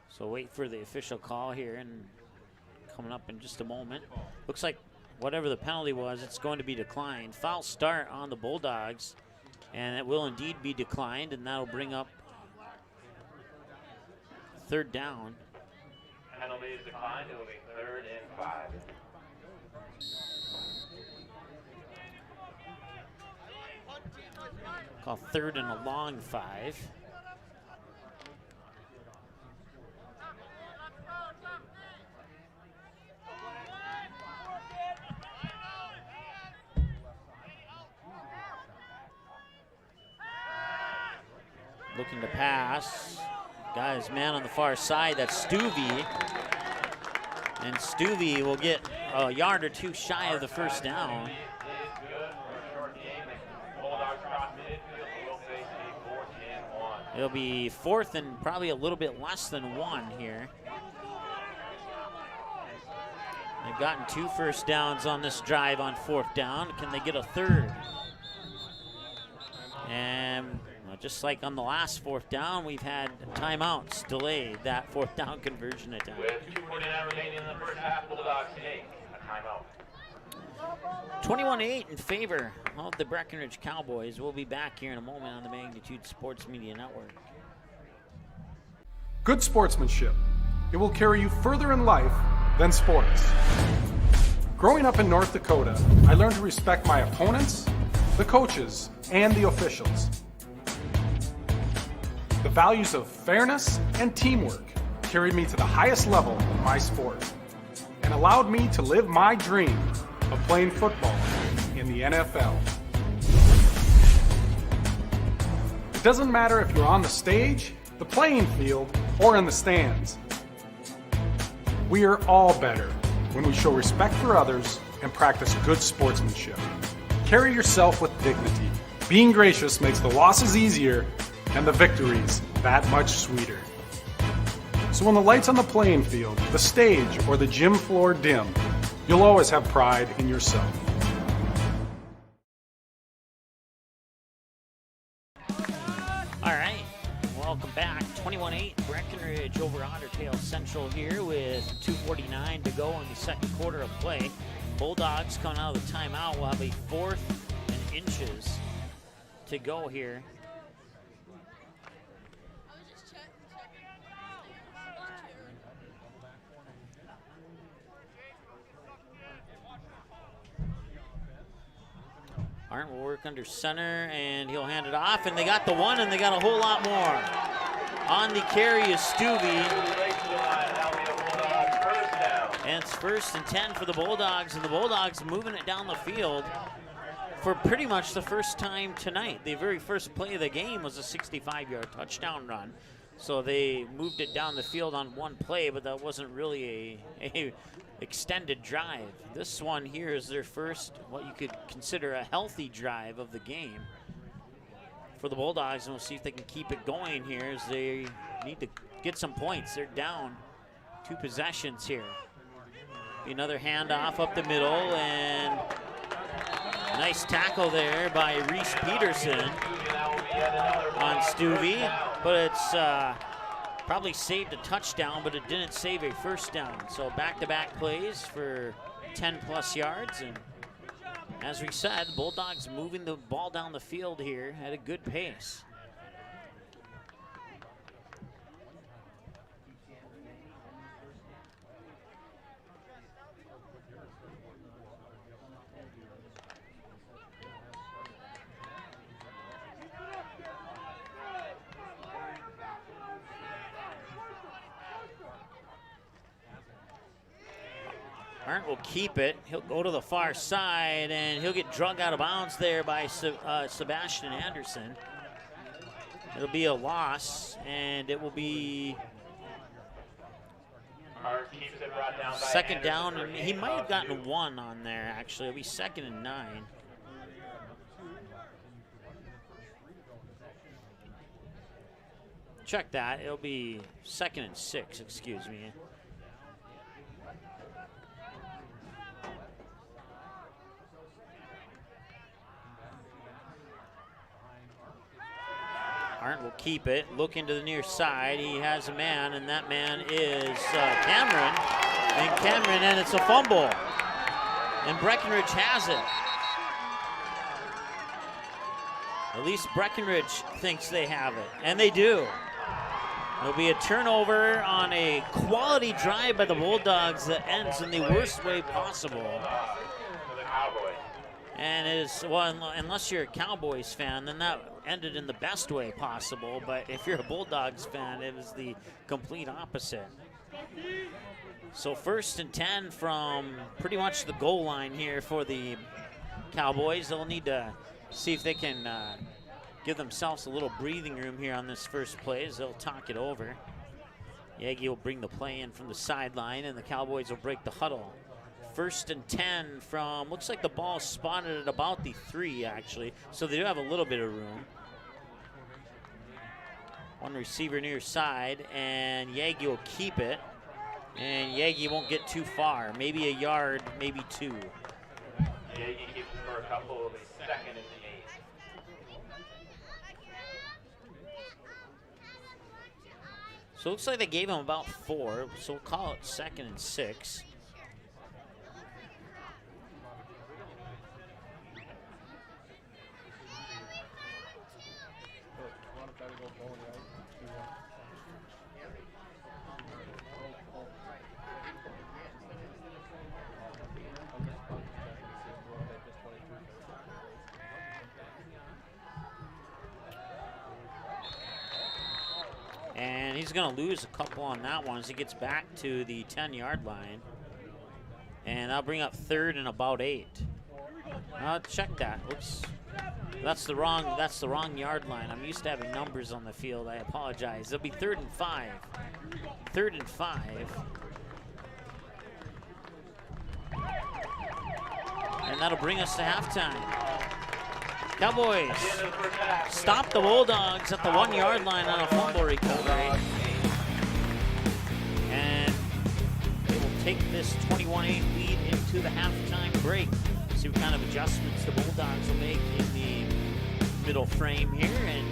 So wait for the official call here, and coming up in just a moment. Looks like whatever the penalty was, it's going to be declined. Foul start on the Bulldogs, and it will indeed be declined, and that'll bring up 3rd down. Penalty is declined. It will be 3rd and 5. Call 3rd and a long 5. Looking to pass. Got his man on the far side, that's Stuvey. And Stuvey will get a yard or two shy of the first down. It'll be 4th and probably a little bit less than 1 here. They've gotten 2 first downs on this drive on 4th down. Can they get a 3rd? And just like on the last 4th down, we've had timeouts delayed that 4th down conversion attempt. With 2:49 remaining in the first half, Bulldogs take a timeout. 21-8 in favor of the Breckenridge Cowboys. We'll be back here in a moment on the Magnitude Sports Media Network. Good sportsmanship. It will carry you further in life than sports. Growing up in North Dakota, I learned to respect my opponents, the coaches, and the officials. The values of fairness and teamwork carried me to the highest level in my sport and allowed me to live my dream of playing football in the NFL. It doesn't matter if you're on the stage, the playing field, or in the stands. We are all better when we show respect for others and practice good sportsmanship. Carry yourself with dignity. Being gracious makes the losses easier and the victories that much sweeter. So when the lights on the playing field, the stage, or the gym floor dim, you'll always have pride in yourself. All right, welcome back. 21-8, Breckenridge over Otter Central here with 2:49 to go in the second quarter of play. Bulldogs coming out of the timeout will have a 4th and inches to go here. Arndt will work under center, and he'll hand it off, and they got the 1, and they got a whole lot more. On the carry is Stuvey. And it's 1st and 10 for the Bulldogs, and the Bulldogs moving it down the field for pretty much the first time tonight. The very first play of the game was a 65-yard touchdown run. So they moved it down the field on one play, but that wasn't really a extended drive. This one here is their first, what you could consider a healthy drive of the game for the Bulldogs, and we'll see if they can keep it going here as they need to get some points. They're down 2 possessions here. Be another handoff up the middle, and nice tackle there by Reese Peterson on Stuvey, but it's probably saved a touchdown, but it didn't save a first down. So back-to-back plays for 10-plus yards, and as we said, Bulldogs moving the ball down the field here at a good pace. Arndt will keep it. He'll go to the far side, and he'll get drug out of bounds there by Sebastian Anderson. It'll be a loss, and it will be second down. And he might have gotten 1 on there, actually. It'll be 2nd and 9. Check that. It'll be 2nd and 6, excuse me. Arndt will keep it, look into the near side. He has a man, and that man is Cameron. And it's a fumble. And Breckenridge has it. At least Breckenridge thinks they have it, and they do. It'll be a turnover on a quality drive by the Bulldogs that ends in the worst way possible. And it is, well, unless you're a Cowboys fan, then that ended in the best way possible. But if you're a Bulldogs fan, it was the complete opposite. So 1st and 10 from pretty much the goal line here for the Cowboys. They'll need to see if they can give themselves a little breathing room here on this first play as they'll talk it over. Yagi will bring the play in from the sideline, and the Cowboys will break the huddle. 1st and 10 from, looks like the ball spotted at about the 3, actually, so they do have a little bit of room. One receiver near side, and Yagi will keep it, and Yagi won't get too far, maybe a yard, maybe 2. Yagi keeps it for a couple of 2nd and 8. So it looks like they gave him about 4, so we'll call it 2nd and 6. And he's going to lose a couple on that one as he gets back to the 10-yard line. And that'll bring up 3rd and about 8. Check that. Oops. That's the wrong yard line. I'm used to having numbers on the field. I apologize. It'll be 3rd and 5. 3rd and 5. And that'll bring us to halftime. Cowboys stop the Bulldogs at the 1-yard line on a fumble recovery. And they will take this 21-8 lead into the halftime break. See what kind of adjustments the Bulldogs will make in the middle frame here, and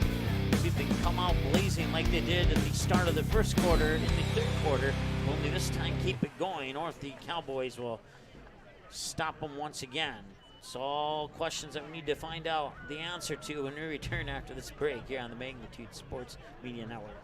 see if they can come out blazing like they did at the start of the first quarter in the 3rd quarter. Only this time keep it going, or if the Cowboys will stop them once again. So all questions that we need to find out the answer to when we return after this break here on the Magnitude Sports Media Network.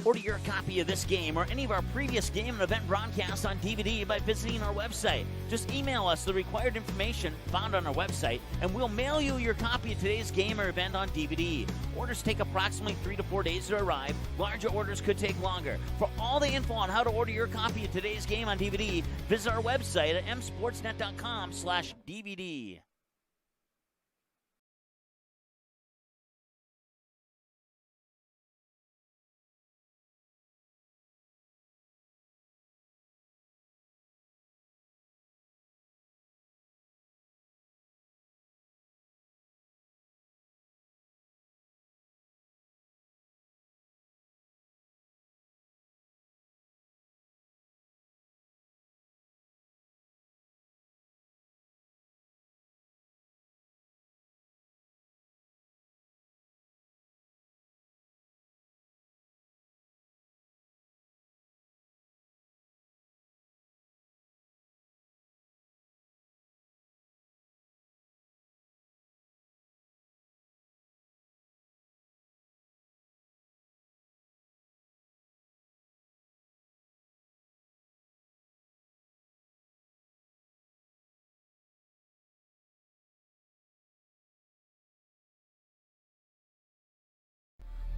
Order your copy of this game or any of our previous game and event broadcasts on DVD by visiting our website. Just email us the required information found on our website, and we'll mail you your copy of today's game or event on DVD. Orders take approximately 3 to 4 days to arrive. Larger orders could take longer. For all the info on how to order your copy of today's game on DVD, visit our website at msportsnet.com/DVD.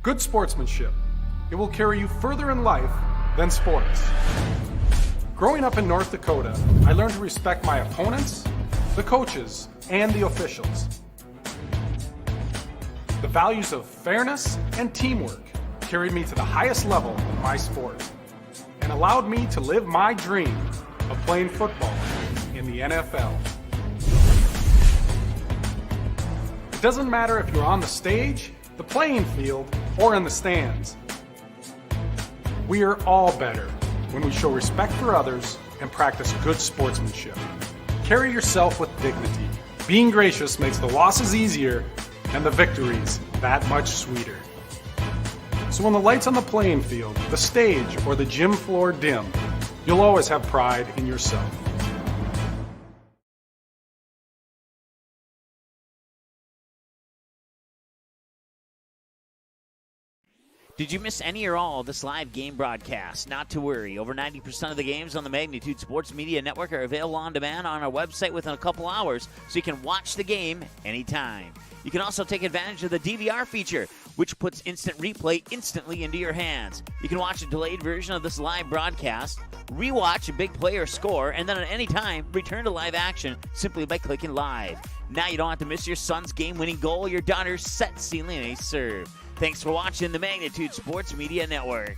Good sportsmanship. It will carry you further in life than sports. Growing up in North Dakota, I learned to respect my opponents, the coaches, and the officials. The values of fairness and teamwork carried me to the highest level of my sport and allowed me to live my dream of playing football in the NFL. It doesn't matter if you're on the stage, the playing field, or in the stands. We are all better when we show respect for others and practice good sportsmanship. Carry yourself with dignity. Being gracious makes the losses easier and the victories that much sweeter. So when the lights on the playing field, the stage, or the gym floor dim, you'll always have pride in yourself. Did you miss any or all of this live game broadcast? Not to worry. Over 90% of the games on the Magnitude Sports Media Network are available on demand on our website within a couple hours, so you can watch the game anytime. You can also take advantage of the DVR feature, which puts instant replay instantly into your hands. You can watch a delayed version of this live broadcast, rewatch a big play or score, and then at any time, return to live action simply by clicking live. Now you don't have to miss your son's game-winning goal or your daughter's set-sealing ace serve. Thanks for watching the Magnitude Sports Media Network.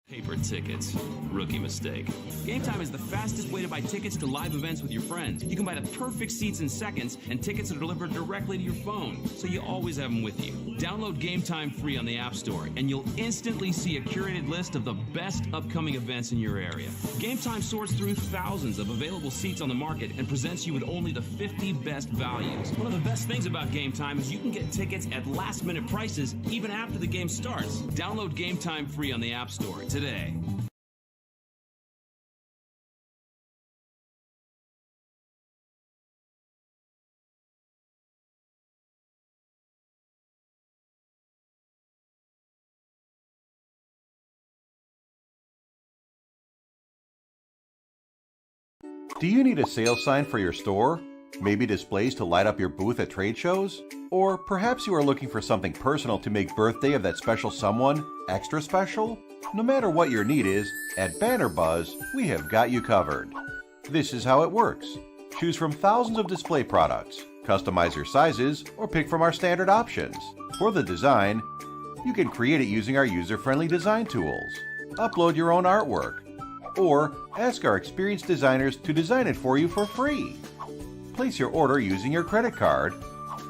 Paper tickets. Rookie mistake. Game Time is the fastest way to buy tickets to live events with your friends. You can buy the perfect seats in seconds, and tickets are delivered directly to your phone, so you always have them with you. Download Game Time free on the App Store, and you'll instantly see a curated list of the best upcoming events in your area. Game Time sorts through thousands of available seats on the market and presents you with only the 50 best values. One of the best things about Game Time is you can get tickets at last-minute prices even after the game starts. Download Game Time free on the App Store today. Do you need a sales sign for your store? Maybe displays to light up your booth at trade shows? Or perhaps you are looking for something personal to make birthday of that special someone extra special? No matter what your need is, at Banner Buzz, we have got you covered. This is how it works. Choose from thousands of display products, customize your sizes, or pick from our standard options. For the design, you can create it using our user-friendly design tools, upload your own artwork, or ask our experienced designers to design it for you for free. Place your order using your credit card,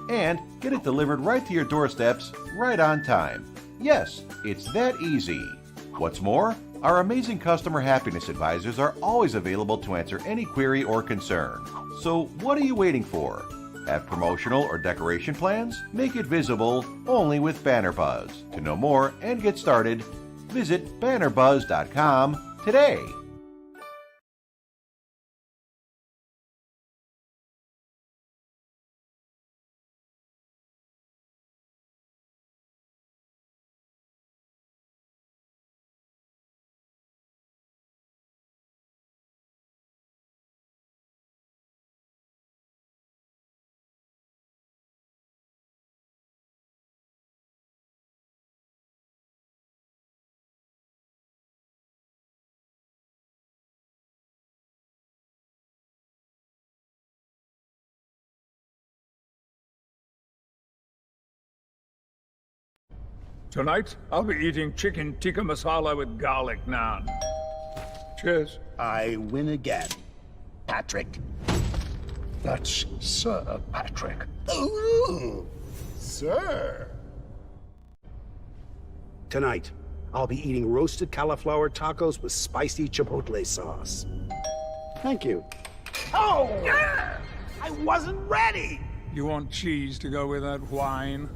and get it delivered right to your doorsteps right on time. Yes, it's that easy. What's more, our amazing customer happiness advisors are always available to answer any query or concern. So what are you waiting for? Have promotional or decoration plans? Make it visible only with Banner Buzz. To know more and get started, visit bannerbuzz.com today. Tonight, I'll be eating chicken tikka masala with garlic naan. Cheers. I win again. Patrick. That's Sir Patrick. Ooh, sir. Tonight, I'll be eating roasted cauliflower tacos with spicy chipotle sauce. Thank you. Oh! I wasn't ready! You want cheese to go with that wine?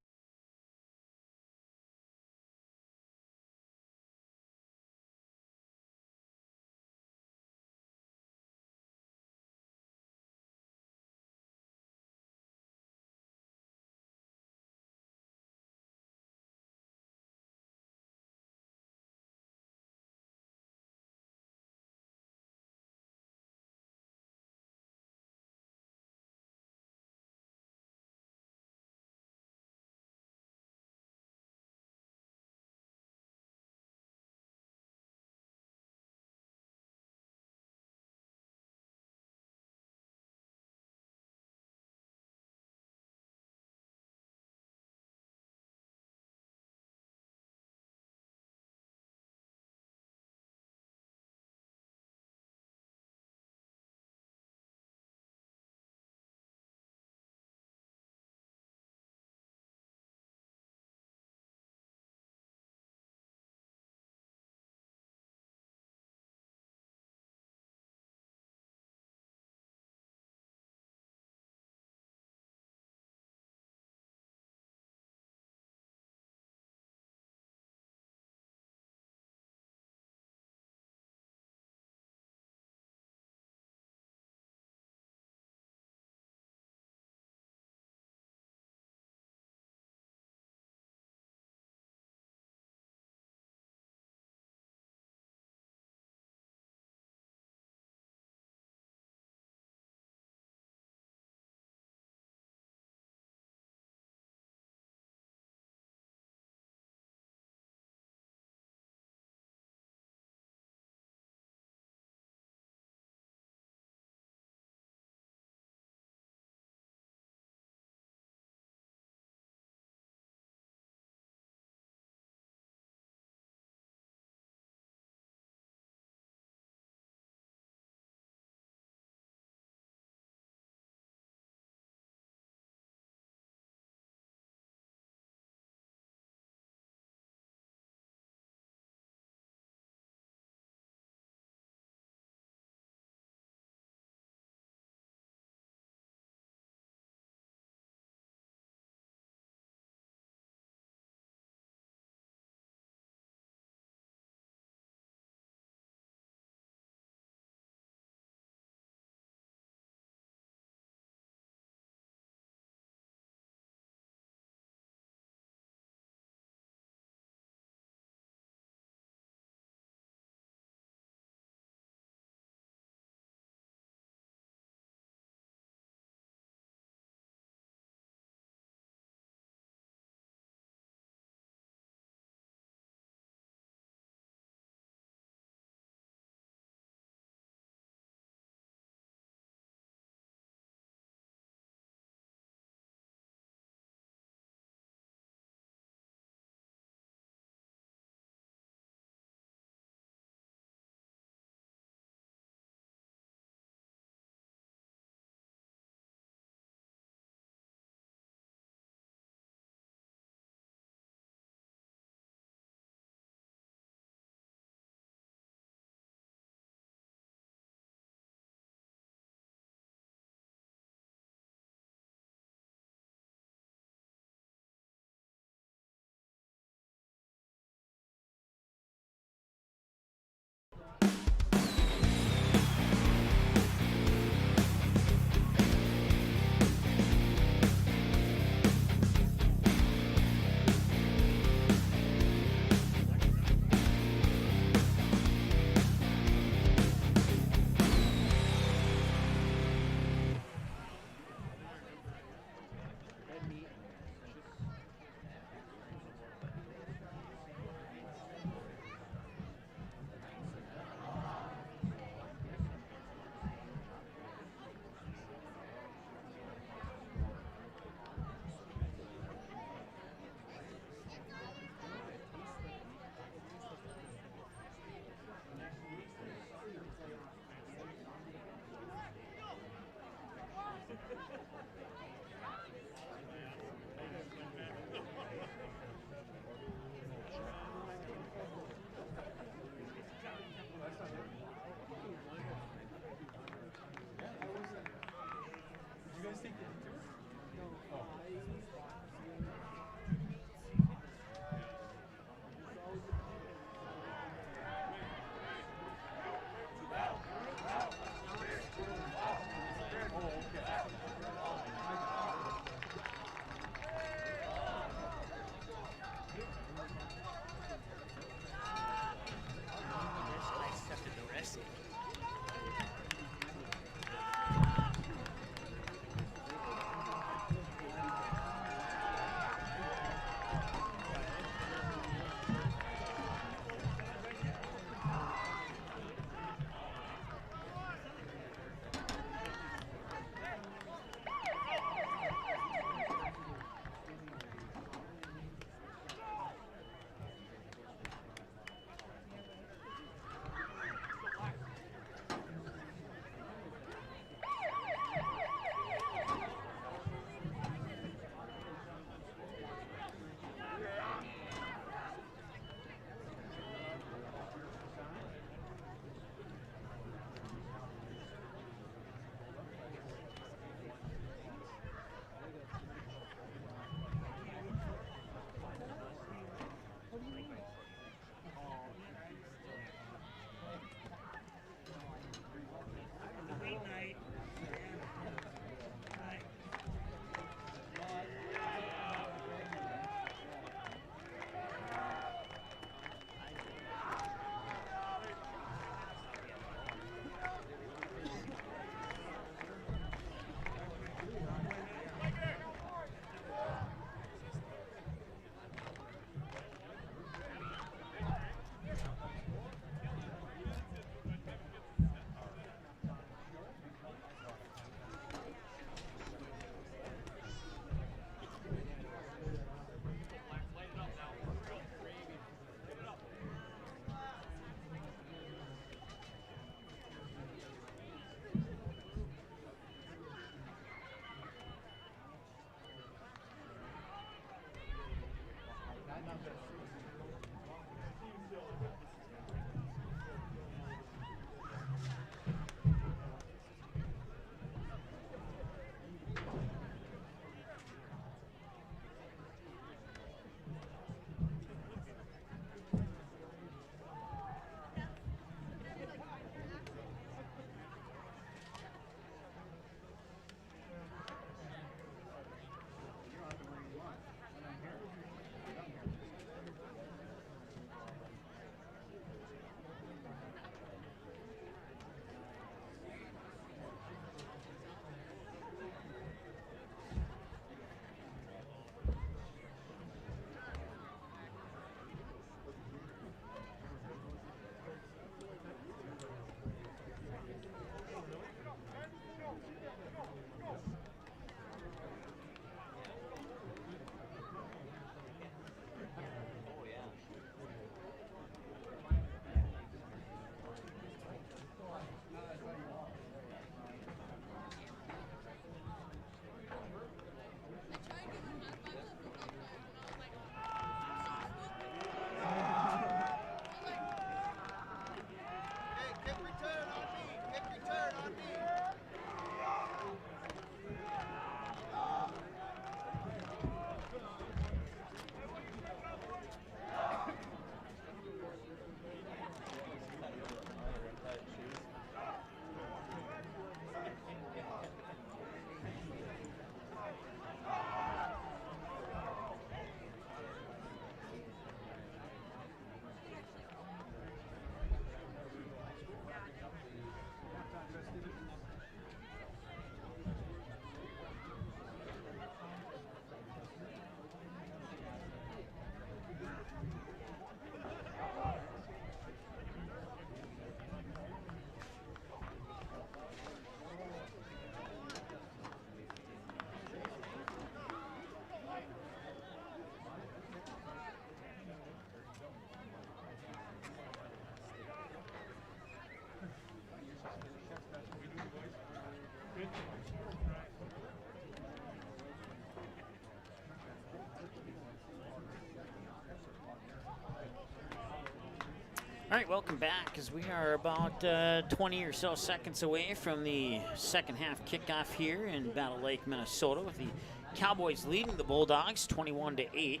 All right, welcome back, as we are about 20 or so seconds away from the second half kickoff here in Battle Lake, Minnesota, with the Cowboys leading the Bulldogs 21-8.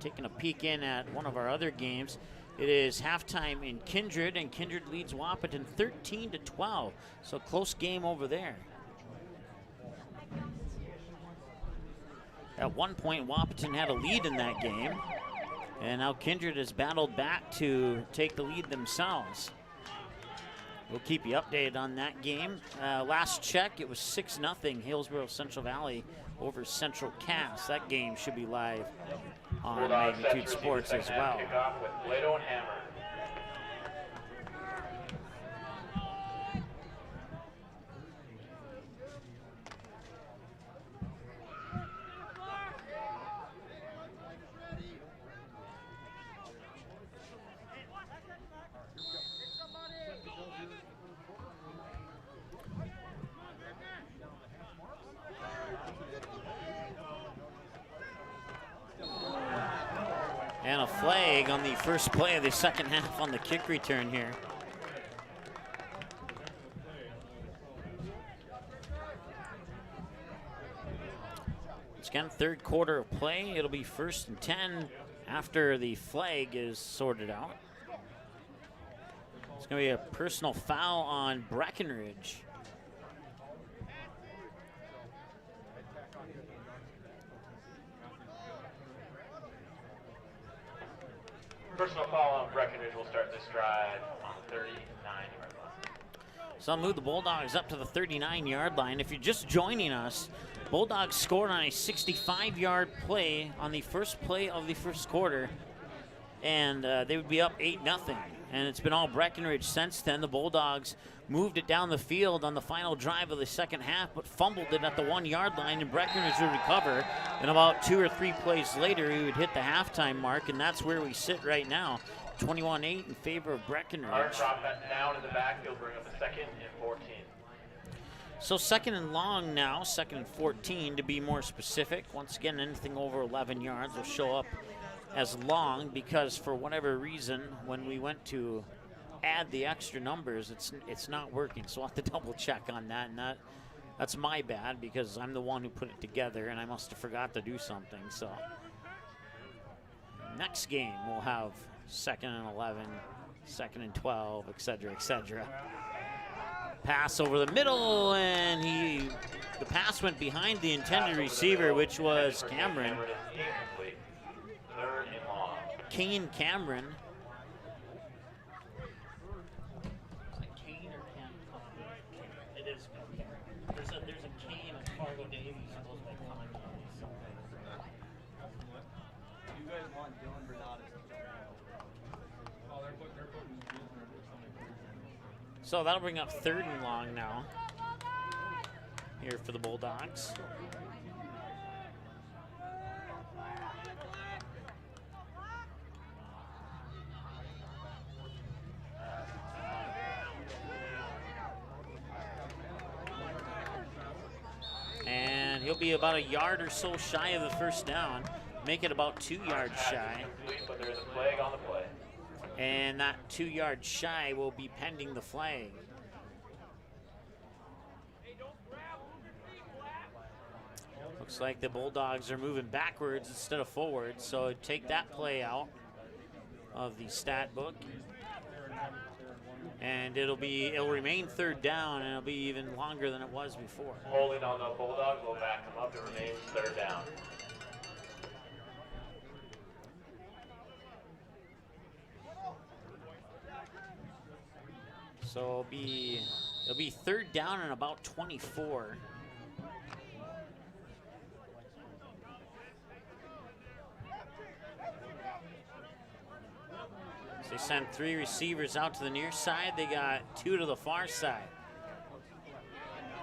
Taking a peek in at one of our other games, it is halftime in Kindred, and Kindred leads Wahpeton 13-12. So close game over there. At one point, Wahpeton had a lead in that game. And now Kindred has battled back to take the lead themselves. We'll keep you updated on that game. Last check, it was 6-0 Hillsborough Central Valley over Central Cass. That game should be live on Magnitude Sports as well. Kickoff with Plato and Hammer. And a flag on the first play of the second half on the kick return here. It's again third quarter of play. It'll be 1st and 10 after the flag is sorted out. It's going to be a personal foul on Breckenridge. Personal foul on Breckenridge will start this drive on the 39-yard line. So I'll move the Bulldogs up to the 39-yard line. If you're just joining us, Bulldogs scored on a 65-yard play on the first play of the first quarter, and they would be up 8-0. And it's been all Breckenridge since then. The Bulldogs moved it down the field on the final drive of the second half, but fumbled it at the 1-yard line, and Breckenridge would recover. And about 2 or 3 plays later, he would hit the halftime mark, and that's where we sit right now, 21-8 in favor of Breckenridge. Otter drop that down in the backfield, bring up a 2nd and 14. So 2nd and long now, 2nd and 14 to be more specific. Once again, anything over 11 yards will show up as long because for whatever reason, when we went to add the extra numbers, it's not working. So I'll have to double check on that, and that's my bad because I'm the one who put it together and I must have forgot to do something. So next game we'll have 2nd and 11, 2nd and 12, etc., etc. Pass over the middle, and the pass went behind the intended receiver, which was Cameron. Kane Cameron. Is it Kane or Cam? It is. There's a Kane at Fargo Davies who goes by Kanye. You guys want Dylan Bernardus to jump So that'll bring up 3rd and long now here for the Bulldogs. And he'll be about a yard or so shy of the 1st down, make it about 2 yards shy. But there's a flag on the play. And that 2 yards shy will be pending the flag. Looks like the Bulldogs are moving backwards instead of forwards, so take that play out of the stat book. And it'll remain 3rd down, and it'll be even longer than it was before. Holding on the Bulldogs will back them up. It remains 3rd down. So it'll be 3rd down and about 24. So they sent 3 receivers out to the near side. They got 2 to the far side.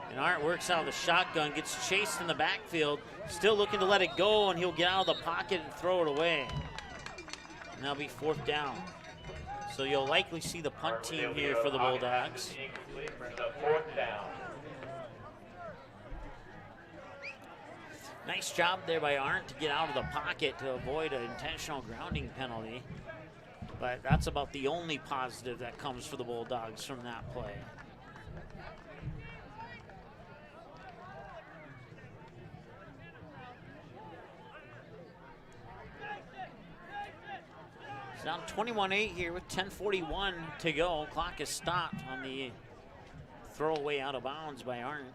And Art works out of the shotgun, gets chased in the backfield, still looking to let it go, and he'll get out of the pocket and throw it away. And that'll be 4th down. So you'll likely see the punt team here for the Bulldogs. Nice job there by Arndt to get out of the pocket to avoid an intentional grounding penalty. But that's about the only positive that comes for the Bulldogs from that play. It's down 21-8 here with 10:41 to go. Clock is stopped on the throwaway out of bounds by Arndt.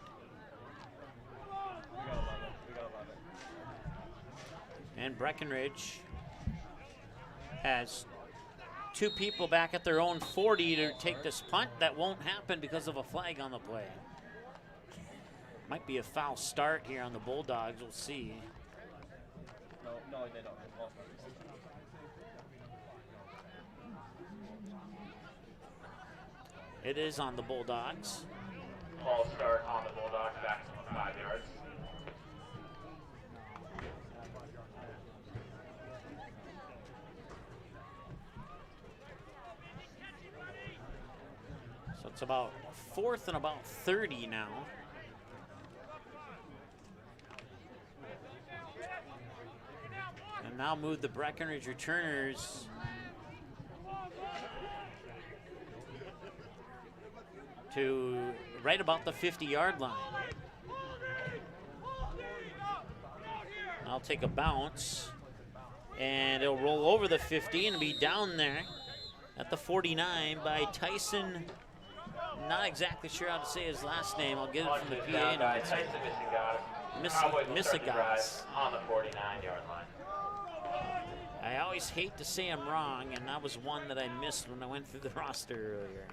And Breckenridge has 2 people back at their own 40 to take this punt. That won't happen because of a flag on the play. Might be a foul start here on the Bulldogs. We'll see. No, they don't. It is on the Bulldogs. False start on the Bulldogs, back to 5 yards. So it's about 4th and about 30 now. And now move the Breckenridge returners to right about the 50-yard line. I'll take a bounce, and it'll roll over the 50 and be down there at the 49 by Tyson. Not exactly sure how to say his last name. I'll get it from the PA notes. Missigas on the 49-yard line. I always hate to say I'm wrong, and that was one that I missed when I went through the roster earlier.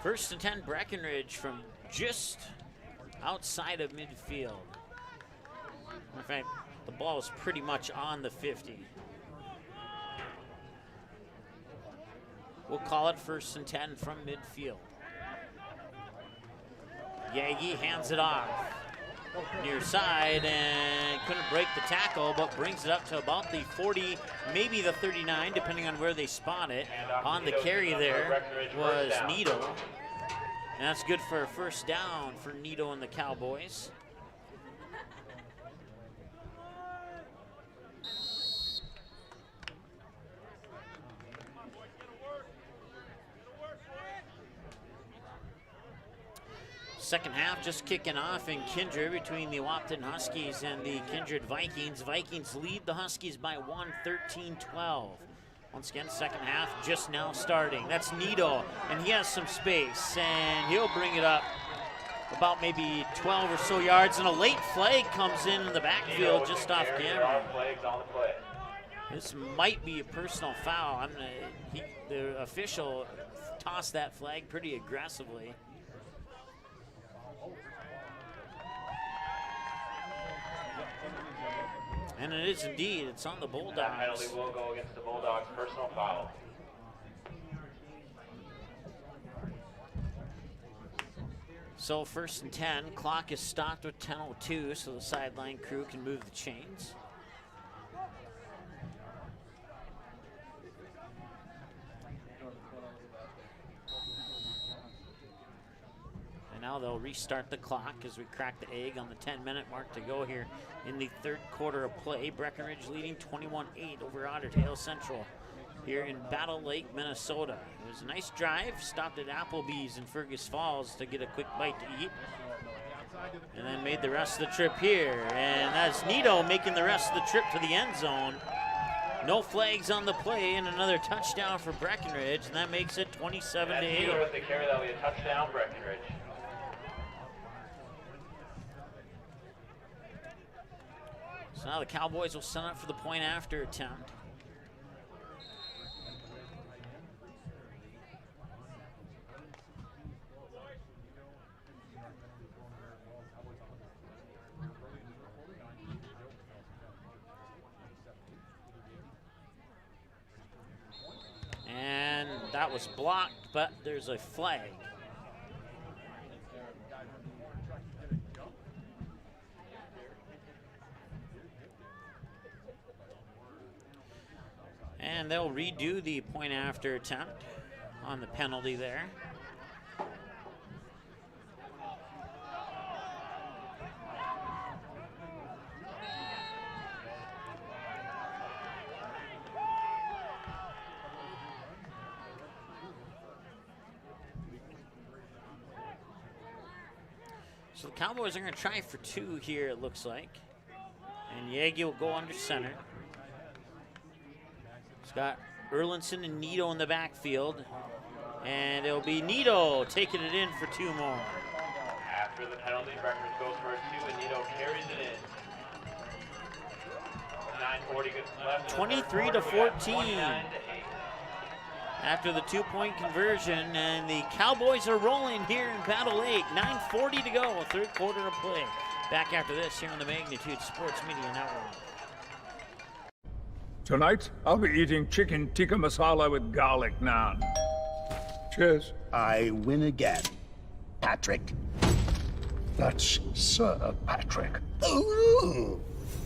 First and 10, Breckenridge from just outside of midfield. In fact, the ball is pretty much on the 50. We'll call it first and 10 from midfield. Yagi hands it off. near side and couldn't break the tackle, but brings it up to about the 40, maybe the 39, depending on where they spot it. On the carry there was Nito. And that's good for a first down for Nito and the Cowboys. Second half just kicking off in Kindred between the Wapton Huskies and the Kindred Vikings. Vikings lead the Huskies by 1, 13-12. Once again, second half just now starting. That's Nito, and he has some space, and he'll bring it up about maybe 12 or so yards, and a late flag comes in the backfield just off camera. This might be a personal foul. The official tossed that flag pretty aggressively. And it is indeed. It's on the Bulldogs. That penalty will go against the Bulldogs. Personal foul. So 1st and 10. Clock is stopped with 10:02, so the sideline crew can move the chains. And now they'll restart the clock as we crack the egg on the 10-minute mark to go here in the third quarter of play. Breckenridge leading 21-8 over Otter Tail Central here in Battle Lake, Minnesota. It was a nice drive, stopped at Applebee's in Fergus Falls to get a quick bite to eat, and then made the rest of the trip here. And that's Nito making the rest of the trip to the end zone. No flags on the play, and another touchdown for Breckenridge, and that makes it 27-8. With the carry, that'll be a touchdown, Breckenridge. So now the Cowboys will set up for the point after attempt. And that was blocked, but there's a flag. And they'll redo the point after attempt on the penalty there. So the Cowboys are going to try for 2 here, it looks like. And Yagi will go under center. It's got Erlinson and Nito in the backfield. And it'll be Nito taking it in for 2 more. After the penalty, Breckenridge goes for a 2, and Nito carries it in. 9:40 left. 23-14. After the 2-point conversion, and the Cowboys are rolling here in Battle Lake. 9:40 to go, third quarter of play. Back after this here on the Magnitude Sports Media Network. Tonight, I'll be eating chicken tikka masala with garlic naan. Cheers. I win again, Patrick. That's Sir Patrick. Ooh,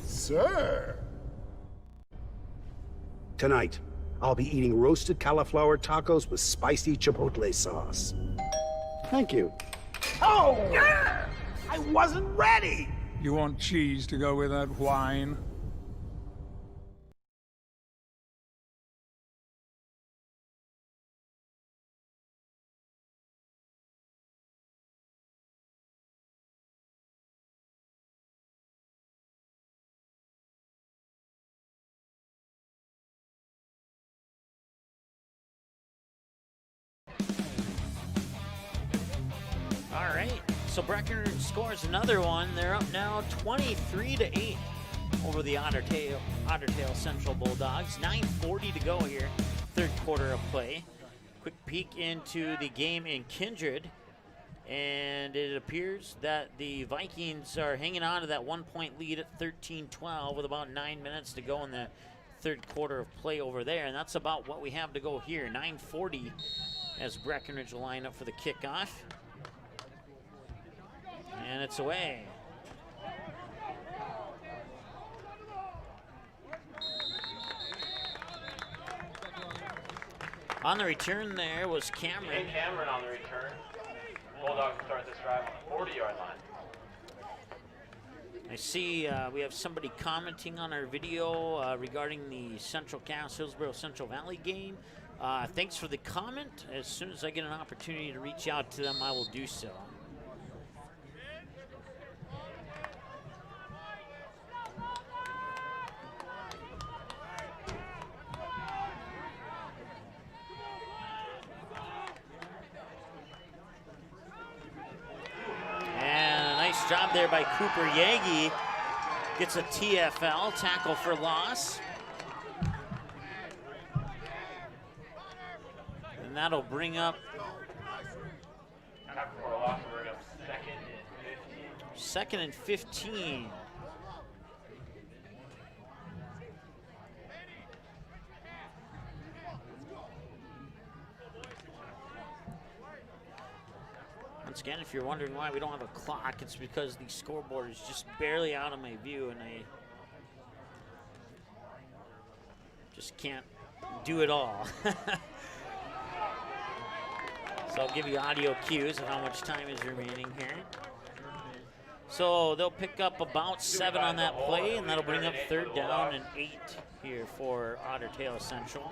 sir. Tonight, I'll be eating roasted cauliflower tacos with spicy chipotle sauce. Thank you. Oh! I wasn't ready! You want cheese to go with that wine? All right, so Breckenridge scores another one. They're up now 23-8 over the Otter Tail Central Bulldogs. 9:40 to go here, third quarter of play. Quick peek into the game in Kindred, and it appears that the Vikings are hanging on to that 1-point lead at 13-12 with about 9 minutes to go in the third quarter of play over there, and that's about what we have to go here. 9:40 as Breckenridge will line up for the kickoff. And it's away. On the return there was Cameron. And Cameron on the return. Bulldogs will start this drive on the 40-yard line. I see we have somebody commenting on our video regarding the Central Cass Hillsborough Central Valley game. Thanks for the comment. As soon as I get an opportunity to reach out to them, I will do so. Job there by Cooper Yagi. Gets a TFL, tackle for loss. And that'll bring up second and 15. Once again, if you're wondering why we don't have a clock, it's because the scoreboard is just barely out of my view and I just can't do it all. So I'll give you audio cues of how much time is remaining here. So they'll pick up about 7 on that play, and that'll bring up 3rd down and 8 here for Otter Tail Central.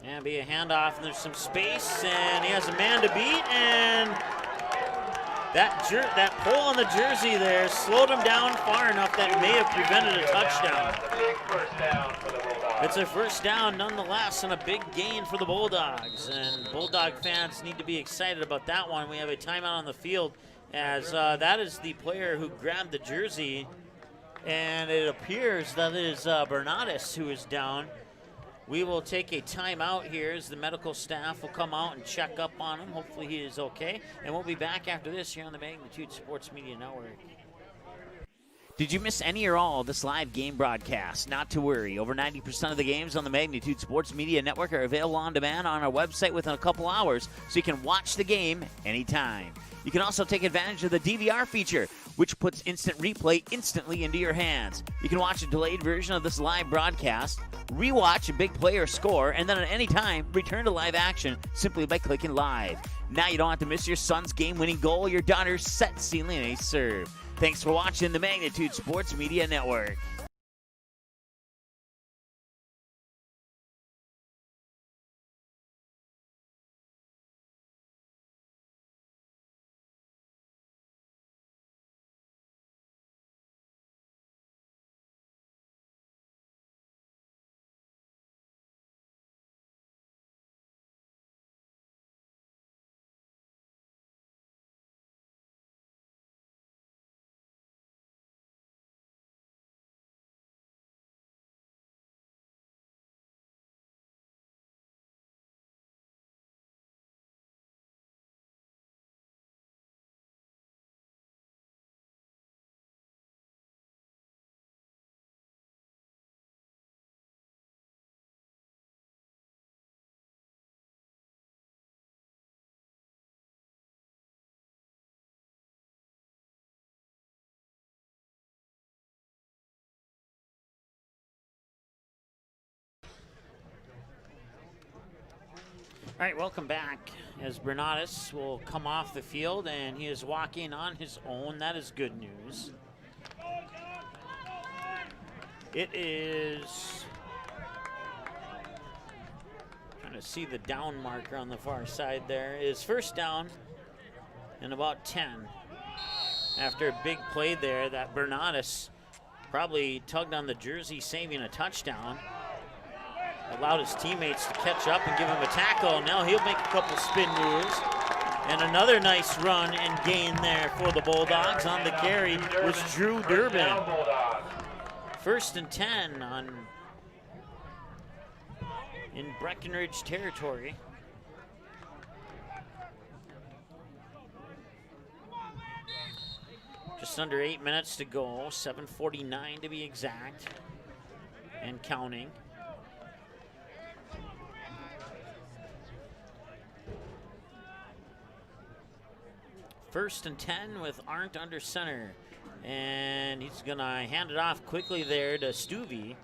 And be a handoff, and there's some space, and he has a man to beat, and that pull on the jersey there slowed him down far enough that may have prevented a touchdown. It's a first down nonetheless, and a big gain for the Bulldogs, and Bulldog fans need to be excited about that one. We have a timeout on the field, as that is the player who grabbed the jersey, and it appears that it is Bernatus who is down. We will take a timeout here as the medical staff will come out and check up on him. Hopefully he is okay. And we'll be back after this here on the Magnitude Sports Media Network. Did you miss any or all of this live game broadcast? Not to worry. Over 90% of the games on the Magnitude Sports Media Network are available on demand on our website within a couple hours, so you can watch the game anytime. You can also take advantage of the DVR feature, which puts instant replay instantly into your hands. You can watch a delayed version of this live broadcast, rewatch a big play or score, and then at any time, return to live action simply by clicking live. Now you don't have to miss your son's game-winning goal or your daughter's set sealing a serve. Thanks for watching the Magnitude Sports Media Network. All right, welcome back as Bernatus will come off the field, and he is walking on his own. That is good news. It is, trying to see the down marker on the far side there, is first down and about 10. After a big play there that Bernatus probably tugged on the jersey, saving a touchdown. Allowed his teammates to catch up and give him a tackle. Now he'll make a couple spin moves. And another nice run and gain there for the Bulldogs. On the carry was Drew Durbin. First and 10 in Breckenridge territory. Just under 8 minutes to go, 7:49 to be exact, and counting. First and 10 with Arndt under center. And he's going to hand it off quickly there to Stuvey.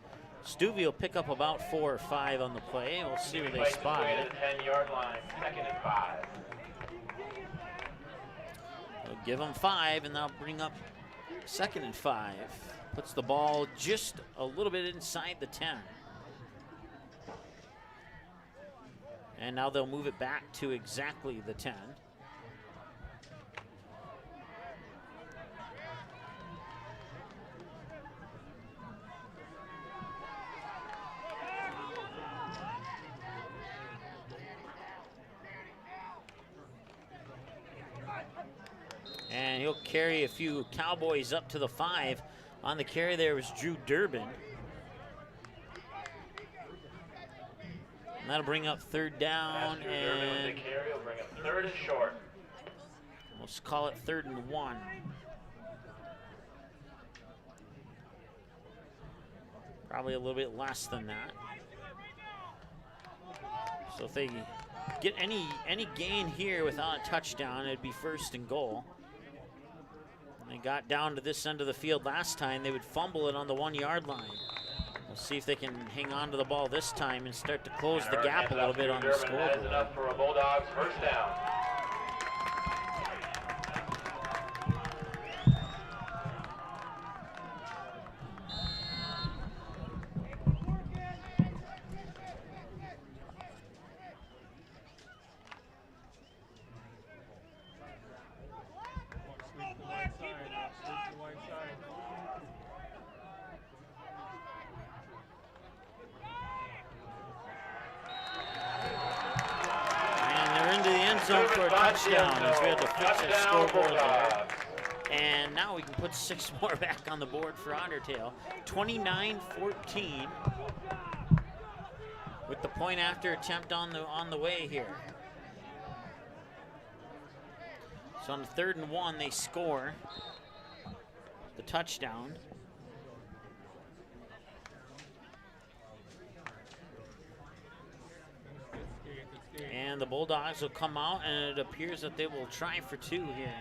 Stuvey will pick up about 4 or 5 on the play. We'll see where they spot it. 10-yard line, 2nd and 5. They'll give them 5, and they'll bring up 2nd and 5. Puts the ball just a little bit inside the 10. And now they'll move it back to exactly the 10. And he'll carry a few Cowboys up to the 5. On the carry there was Drew Durbin. And that'll bring up 3rd down. Drew Durbin with the carry will bring up 3rd and short. Let's call it 3rd and 1. Probably a little bit less than that. So if they get any gain here without a touchdown, it'd be 1st and goal. They got down to this end of the field last time. They would fumble it on the 1-yard line. We'll see if they can hang on to the ball this time and start to close the gap a little bit on the scoreboard. That is enough for a Bulldogs 1st down. For a touchdown as we had to fix our scoreboard there. And now we can put 6 more back on the board for Otter Tail. 29-14 with the point after attempt on the way here. So on the 3rd and 1, they score the touchdown. And the Bulldogs will come out, and it appears that they will try for 2 here.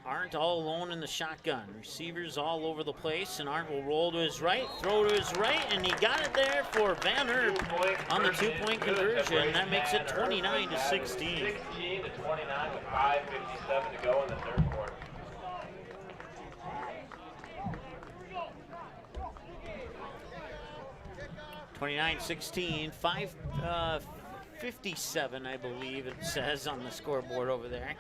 Arndt all alone in the shotgun. Receivers all over the place, and Arndt will roll to his right, throw to his right, and he got it there for Van Herp on the 2-point conversion. That makes it 29-16. 16-29 with 5:57 to go in the 3rd quarter. 29-16, 5:57, I believe it says on the scoreboard over there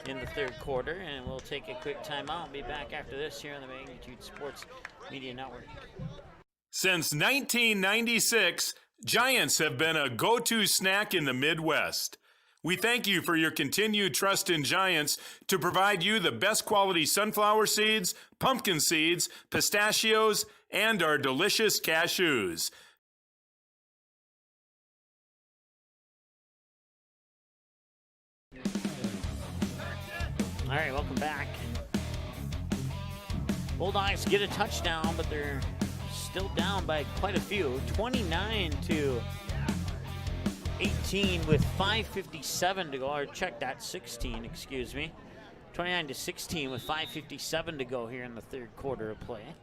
in the 3rd quarter. And we'll take a quick timeout and be back after this here on the Magnitude Sports Media Network. Since 1996, Giants have been a go-to snack in the Midwest. We thank you for your continued trust in Giants to provide you the best quality sunflower seeds, pumpkin seeds, pistachios, and our delicious cashews. All right, welcome back. Bulldogs get a touchdown, but they're still down by quite a few. 29-18 with 5:57 to go. Or check that, 16, excuse me. 29-16 with 5:57 to go here in the 3rd quarter of play.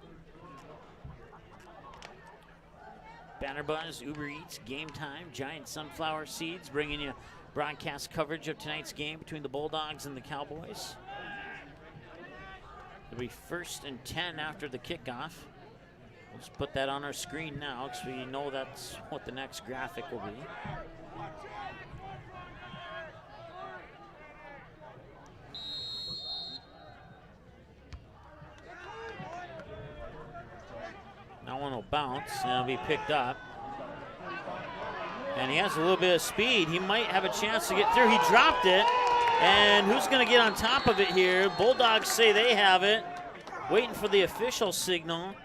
Banner Buzz, Uber Eats, Game Time, Giant Sunflower Seeds, bringing you broadcast coverage of tonight's game between the Bulldogs and the Cowboys. It'll be 1st and 10 after the kickoff. We'll just put that on our screen now because we know that's what the next graphic will be. That one will bounce and it'll be picked up. And he has a little bit of speed. He might have a chance to get through. He dropped it. And who's going to get on top of it here? Bulldogs say they have it. Waiting for the official signal.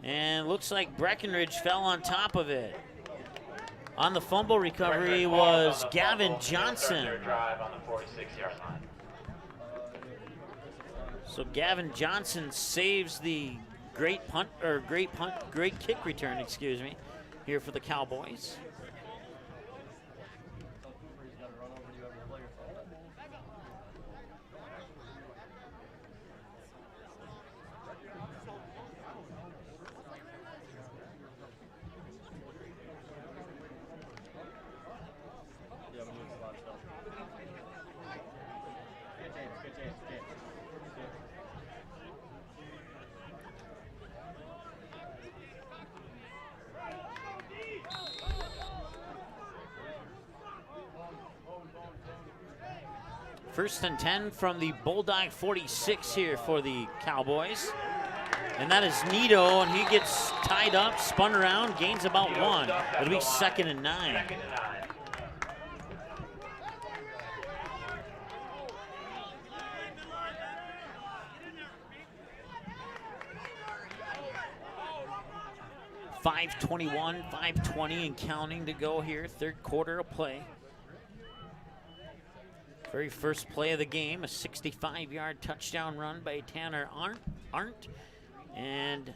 And looks like Breckenridge fell on top of it. On the fumble recovery was Gavin Johnson. Drive on the 46-yard line. So Gavin Johnson saves the great kick return, excuse me, here for the Cowboys. First and 10 from the Bulldog 46 here for the Cowboys. And that is Nito, and he gets tied up, spun around, gains about 1. It'll be 2nd and 9. .521, 5:20 and counting to go here. Third quarter of play. Very first play of the game, a 65-yard touchdown run by Tanner Arndt. And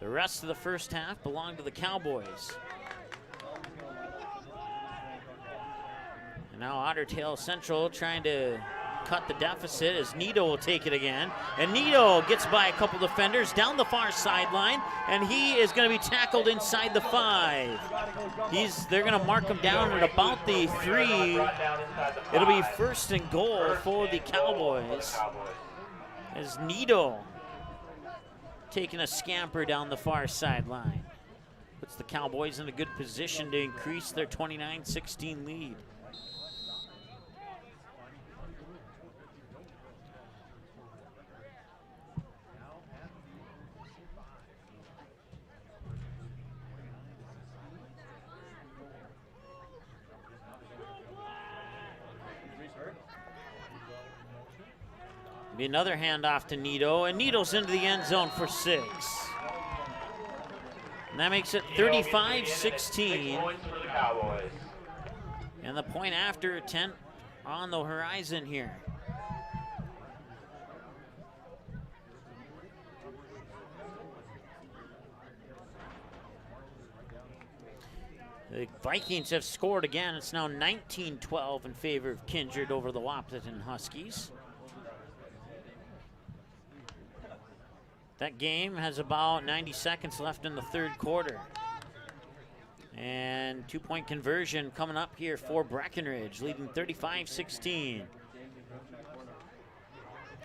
the rest of the first half belonged to the Cowboys. And now Otter Tail Central trying to cut the deficit as Nito will take it again. And Nito gets by a couple defenders down the far sideline, and he is going to be tackled inside the 5. They're going to mark him down at about the 3. It'll be 1st and goal for the Cowboys as Nito taking a scamper down the far sideline. Puts the Cowboys in a good position to increase their 29-16 lead. Be another handoff to Nito, and Nito's into the end zone for 6. And that makes it 35-16. And the point after attempt on the horizon here. The Vikings have scored again. It's now 19-12 in favor of Kindred over the Wahpeton Huskies. That game has about 90 seconds left in the third quarter. And 2-point conversion coming up here for Breckenridge, leading 35-16.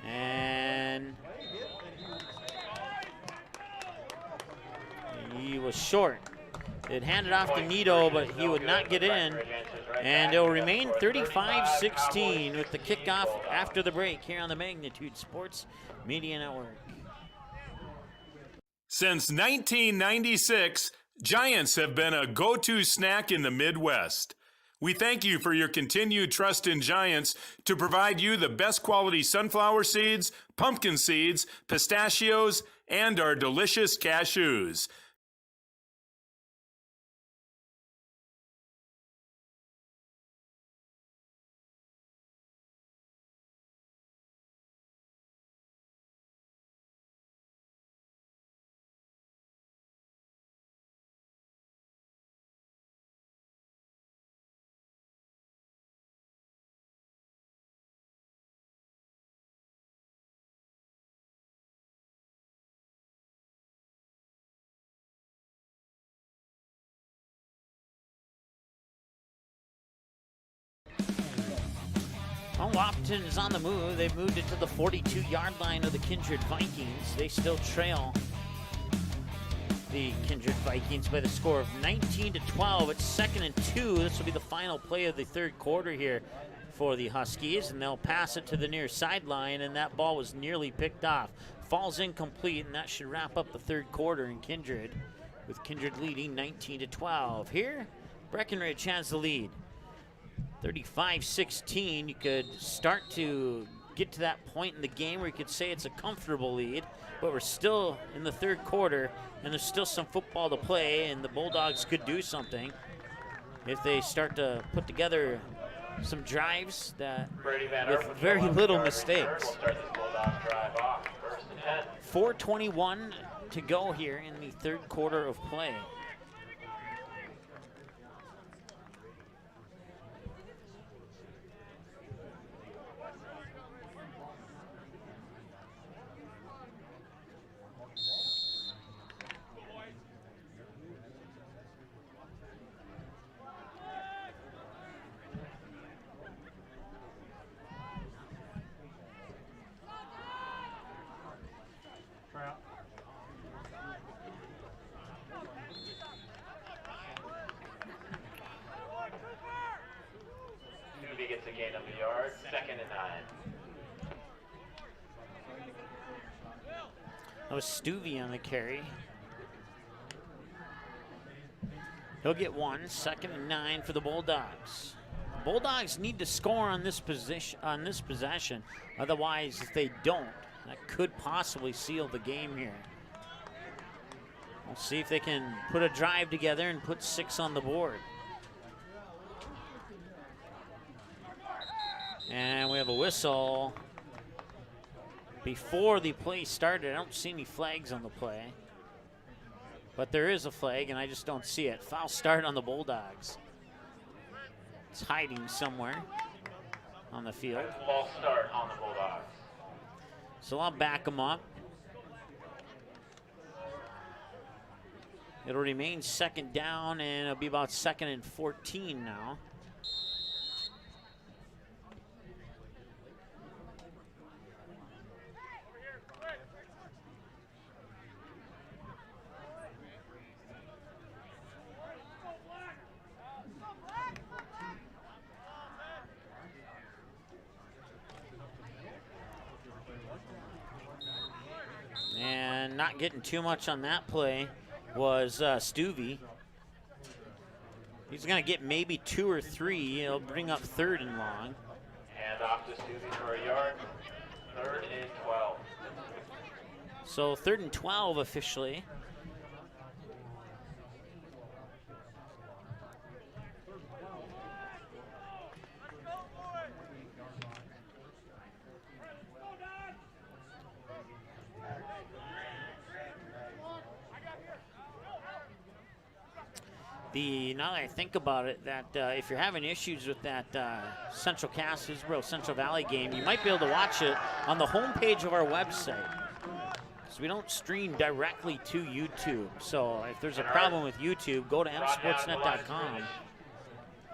And he was short. It handed off to Nito, but he would not get in. And it will remain 35-16 with the kickoff after the break here on the Magnitude Sports Media Network. Since 1996, Giants have been a go-to snack in the Midwest. We thank you for your continued trust in Giants to provide you the best quality sunflower seeds, pumpkin seeds, pistachios, and our delicious cashews. Well, Wahpeton is on the move. They've moved it to the 42-yard line of the Kindred Vikings. They still trail the Kindred Vikings by the score of 19-12. It's 2nd and 2. This will be the final play of the third quarter here for the Huskies, and they'll pass it to the near sideline, and that ball was nearly picked off. Falls incomplete, and that should wrap up the third quarter in Kindred, with Kindred leading 19-12. Here, Breckenridge has the lead. 35-16, you could start to get to that point in the game where you could say it's a comfortable lead, but we're still in the third quarter, and there's still some football to play, and the Bulldogs could do something. if they start to put together some drives that Brady Van with Erp very with little 11-yard mistakes. return will start this Bulldog drive off. 1st and 10. 4:21 to go here in the third quarter of play. Newby gets a gain of a yard. 2nd and 9. That was Stuvie on the carry. He'll get 1. 2nd and 9 for the Bulldogs. Bulldogs need to score on this possession. Otherwise, if they don't, that could possibly seal the game here. We'll see if they can put a drive together and put 6 on the board. And we have a whistle before the play started. I don't see any flags on the play, but there is a flag, and I just don't see it. Foul start on the Bulldogs. It's hiding somewhere on the field. False start on the Bulldogs. So I'll back them up. It'll remain 2nd down, and it'll be about 2nd and 14 now. And not getting too much on that play was Stuvie. He's going to get maybe 2 or 3. He'll bring up 3rd and long. Hand off to Stuvie for a yard. 3rd and 12. So 3rd and 12 officially. Now that I think about it, that if you're having issues with that Central Cass Hillsborough Central Valley game, you might be able to watch it on the homepage of our website. So we don't stream directly to YouTube. So if there's a problem with YouTube, go to msportsnet.com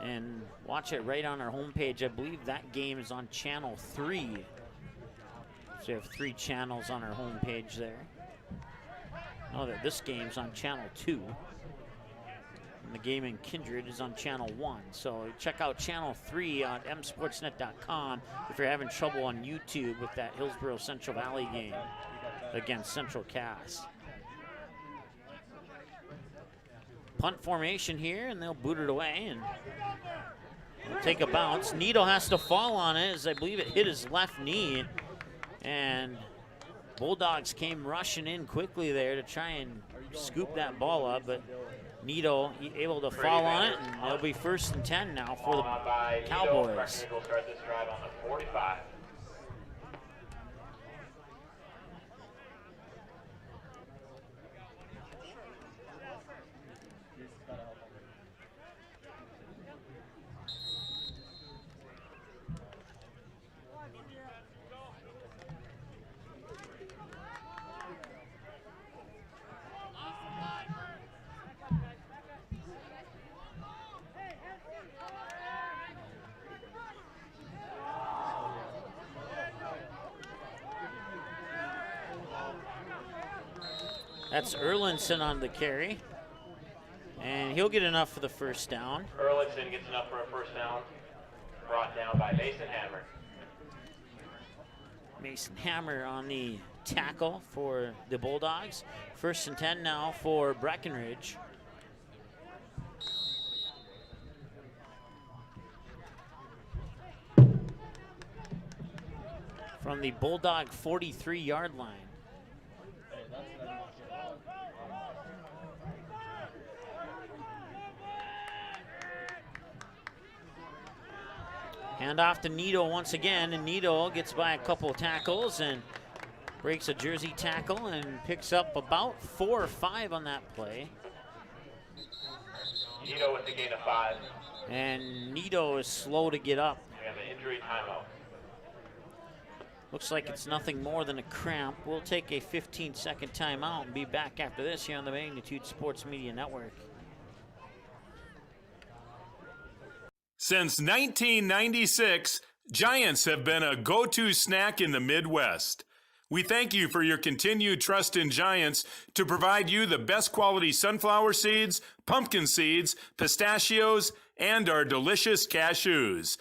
and watch it right on our homepage. I believe that game is on channel 3. So we have 3 channels on our homepage there. I know that this game's on channel 2. And the game in Kindred is on channel 1. So check out channel 3 on msportsnet.com if you're having trouble on YouTube with that Hillsborough Central Valley game against Central Cass. Punt formation here, and they'll boot it away and they'll take a bounce. Nito has to fall on it, as I believe it hit his left knee. And Bulldogs came rushing in quickly there to try and scoop that ball up, but Nito able to fall on it, and it'll be 1st and 10 now for the Cowboys. Breckenridge will start this drive on the 45. That's Erlinson on the carry, and he'll get enough for the 1st down. Erlinson gets enough for a 1st down. Brought down by Mason Hammer. Mason Hammer on the tackle for the Bulldogs. 1st and 10 now for Breckenridge. From the Bulldog 43-yard line. Hand off to Nito once again, and Nito gets by a couple of tackles and breaks a jersey tackle and picks up about 4 or 5 on that play. Nito with the gain of 5. And Nito is slow to get up. We have an injury timeout. Looks like it's nothing more than a cramp. We'll take a 15-second timeout and be back after this here on the Magnitude Sports Media Network. Since 1996, Giants have been a go-to snack in the Midwest. We thank you for your continued trust in Giants to provide you the best quality sunflower seeds, pumpkin seeds, pistachios, and our delicious cashews.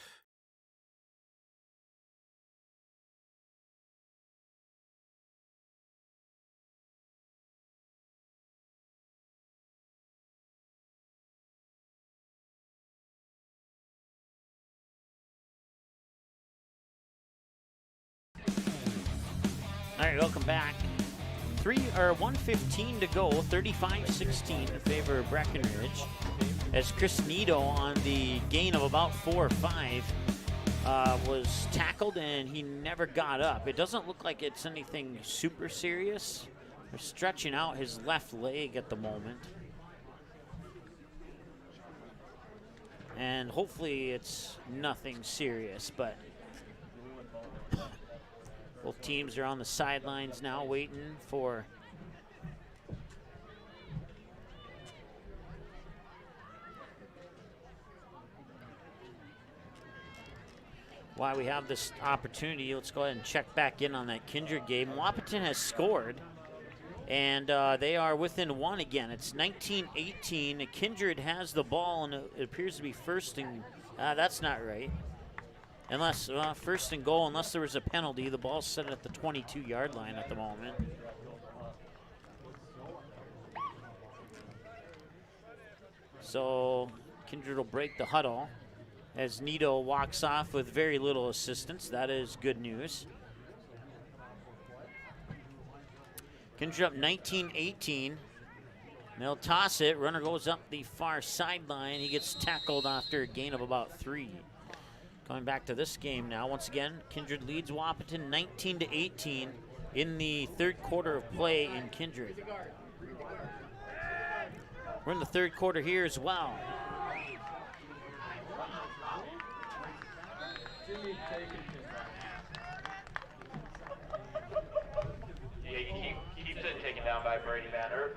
All right, welcome back. 1:15 to go, 35-16 in favor of Breckenridge. As Chris Nito on the gain of about 4 or 5 was tackled and he never got up. It doesn't look like it's anything super serious. They're stretching out his left leg at the moment. And hopefully it's nothing serious, but both teams are on the sidelines now waiting for why we have this opportunity. Let's go ahead and check back in on that Kindred game. Wahpeton has scored, and they are within 1 again. It's 19-18. Kindred has the ball, and it appears to be first and that's not right. Unless, first and goal, unless there was a penalty. The ball's set at the 22-yard line at the moment. So Kindred will break the huddle as Nito walks off with very little assistance. That is good news. Kindred up 19-18. They'll toss it. Runner goes up the far sideline. He gets tackled after a gain of about 3. Coming back to this game now, once again, Kindred leads Wahpeton 19-18 in the third quarter of play in Kindred. We're in the third quarter here as well. Yagi keeps it taken down by Brady Banner.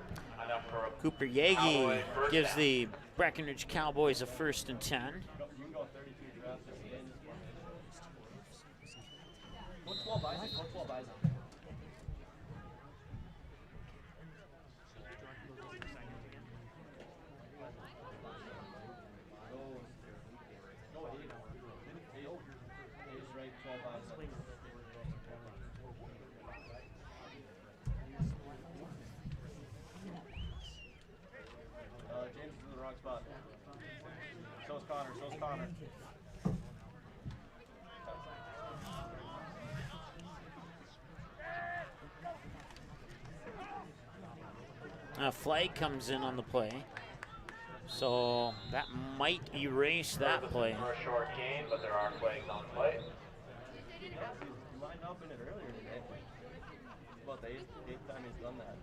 Enough for a Cooper Yagi gives the Breckenridge Cowboys a 1st and 10. James is in the wrong spot. So's Connor. A flag comes in on the play, so that might erase that play. For a short game, but there are flags on play. He lined up in it earlier today. About the eighth time he's done that.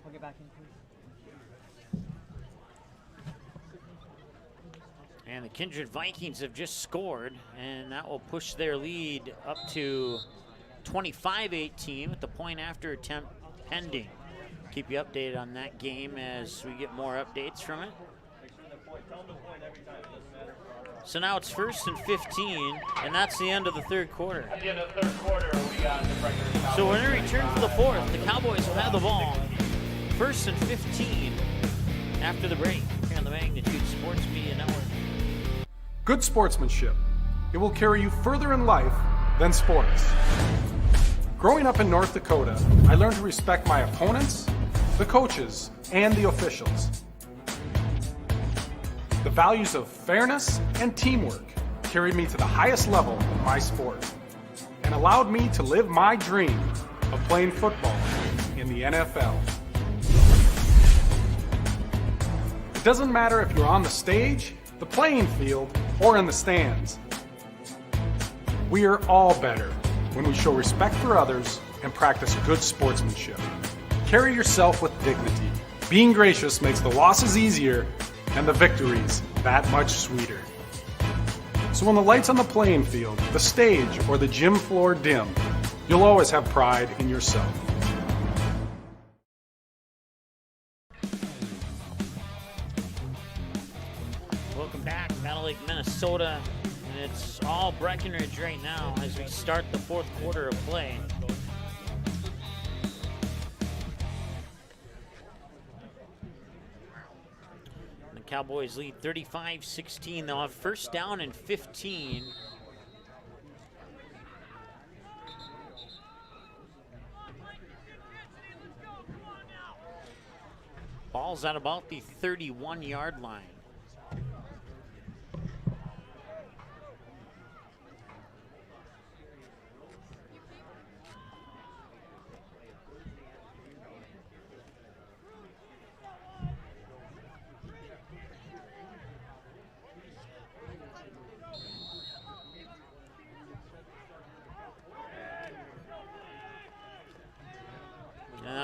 We'll get back in, please. And the Kindred Vikings have just scored, and that will push their lead up to 25-18 with the point after attempt pending. Keep you updated on that game as we get more updates from it. So now it's 1st and 15, and that's the end of the third quarter. At the end of the third quarter, we got the Breckenridge Cowboys. So when they return for the 4th, the Cowboys will have the ball. 1st and 15 after the break here on the Magnitude Sports Media Network. Good sportsmanship. It will carry you further in life than sports. Growing up in North Dakota, I learned to respect my opponents, the coaches, and the officials. The values of fairness and teamwork carried me to the highest level of my sport. and allowed me to live my dream of playing football in the NFL. It doesn't matter if you're on the stage, the playing field, or in the stands. We are all better when we show respect for others and practice good sportsmanship. Carry yourself with dignity. Being gracious makes the losses easier and the victories that much sweeter. So when the lights on the playing field, the stage, or the gym floor dim, you'll always have pride in yourself. Welcome back, Battle Lake, Minnesota. And it's all Breckenridge right now as we start the fourth quarter of play. The Cowboys lead 35-16. They'll have first down and 15. Ball's at about the 31-yard line.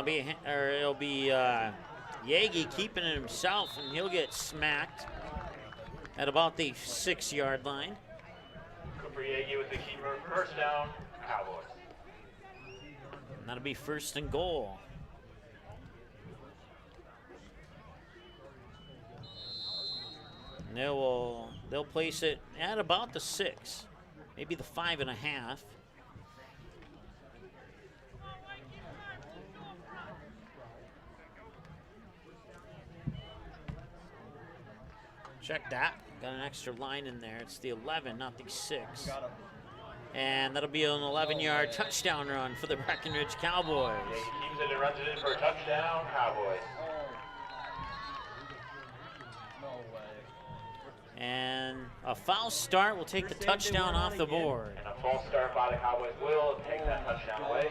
It'll be Yagi keeping it himself, and he'll get smacked at about the 6-yard line. Cooper Yagi with the keeper. First down, Cowboys. And that'll be first and goal. And they'll place it at about the 6, maybe the 5.5. Check that. Got an extra line in there. It's the 11, not the 6. And that'll be an 11-yard touchdown run for the Breckenridge Cowboys. Yeah, he keeps it and runs it in for a touchdown, Cowboys. No way. And a false start will take the touchdown off the board. And a false start by the Cowboys will take that touchdown away.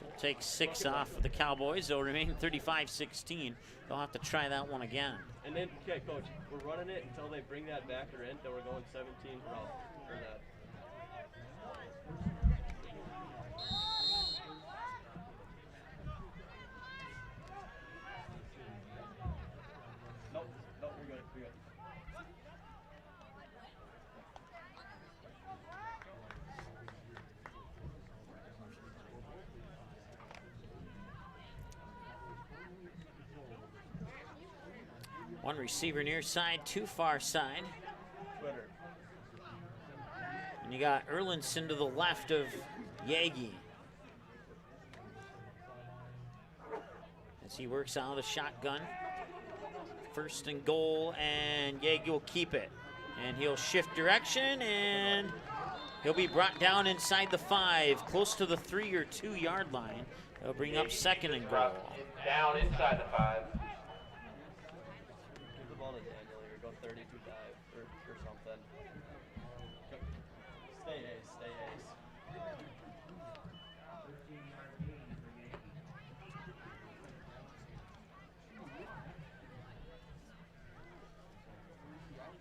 So take 6 off for the Cowboys. They'll remain 35-16. They'll have to try that one again. And then, okay, Coach, we're running it until they bring that back or in, then we're going 17 for that. Nope, we're good, we're good. One receiver near side, 2 far side. Twitter. And you got Erlinson to the left of Yagi. As he works out of the shotgun. First and goal, and Yagi will keep it. And he'll shift direction, and he'll be brought down inside the 5, close to the 3 or 2 yard line. They'll bring up second and goal. Down inside the 5. Give the ball to Daniel here, go 30 to dive or something. Stay ace, stay ace.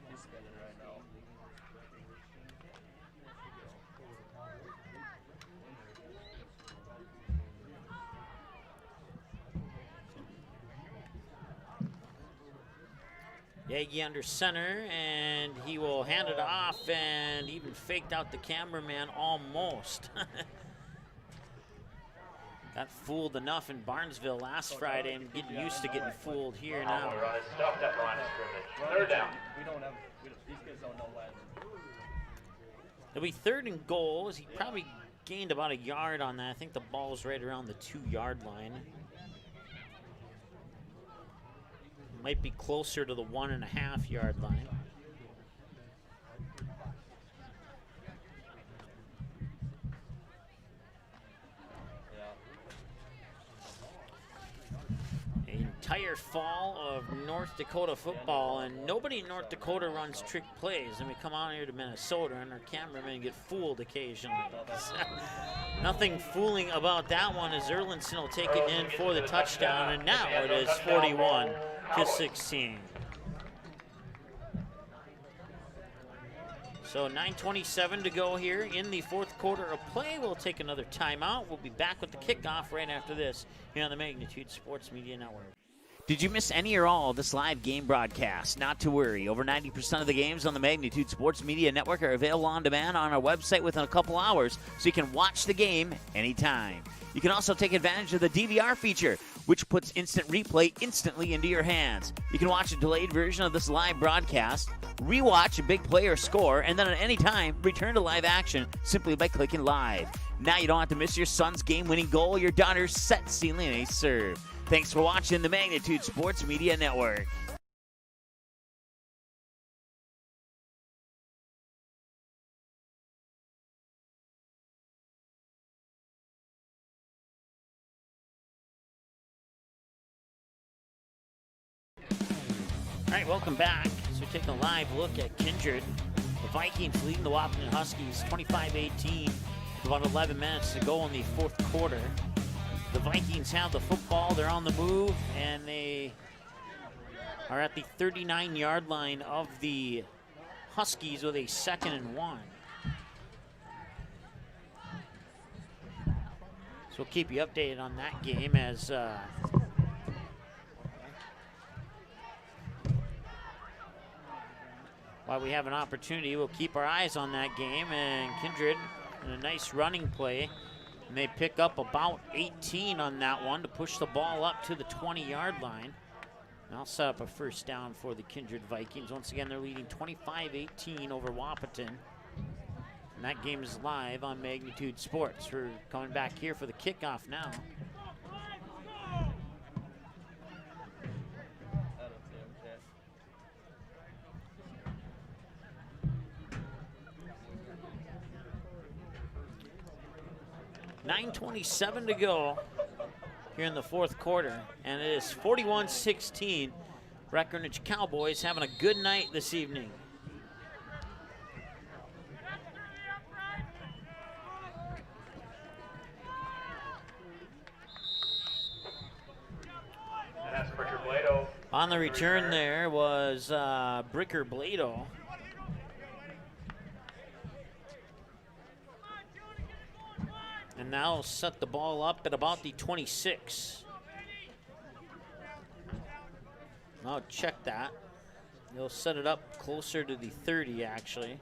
He's spinning right now. Yagi under center, and he will hand it off, and even faked out the cameraman almost. Got fooled enough in Barnesville last Friday. I'm getting used to getting fooled here now. Run is stuffed at the line of scrimmage. Third down. These kids don't know when. It'll be third and goal, as he probably gained about a yard on that. I think the ball's right around the 2 yard line. Might be closer to the 1.5 yard line. A entire fall of North Dakota football, and nobody in North Dakota runs trick plays. And we come out here to Minnesota, and our cameramen get fooled occasionally. Nothing fooling about that one, as Erlinson will take it in for the touchdown, and now it is 41-16. So 9:27 to go here in the fourth quarter of play. We'll take another timeout. We'll be back with the kickoff right after this here on the Magnitude Sports Media Network. Did you miss any or all of this live game broadcast? Not to worry. Over 90% of the games on the Magnitude Sports Media Network are available on demand on our website within a couple hours, so you can watch the game anytime. You can also take advantage of the DVR feature, which puts instant replay instantly into your hands. You can watch a delayed version of this live broadcast, rewatch a big play or score, and then at any time, return to live action simply by clicking live. Now you don't have to miss your son's game-winning goal, your daughter's set sealing a serve. Thanks for watching the Magnitude Sports Media Network. All right, welcome back. So we're taking a live look at Kindred. The Vikings leading the Wahpeton Huskies 25-18 with about 11 minutes to go in the fourth quarter. The Vikings have the football. They're on the move, and they are at the 39-yard line of the Huskies with a 2nd and 1. So we'll keep you updated on that game as while we have an opportunity, we'll keep our eyes on that game. And Kindred in a nice running play. And they pick up about 18 on that one to push the ball up to the 20-yard line. And I'll set up a first down for the Kindred Vikings. Once again, they're leading 25-18 over Wahpeton. And that game is live on Magnitude Sports. We're coming back here for the kickoff now. 9:27 to go here in the fourth quarter, and it is 41-16. Breckenridge Cowboys having a good night this evening. And that's Bricker Blado. On the return there was Bricker Blado. And now set the ball up at about the 26. Now check that. He'll set it up closer to the 30, actually.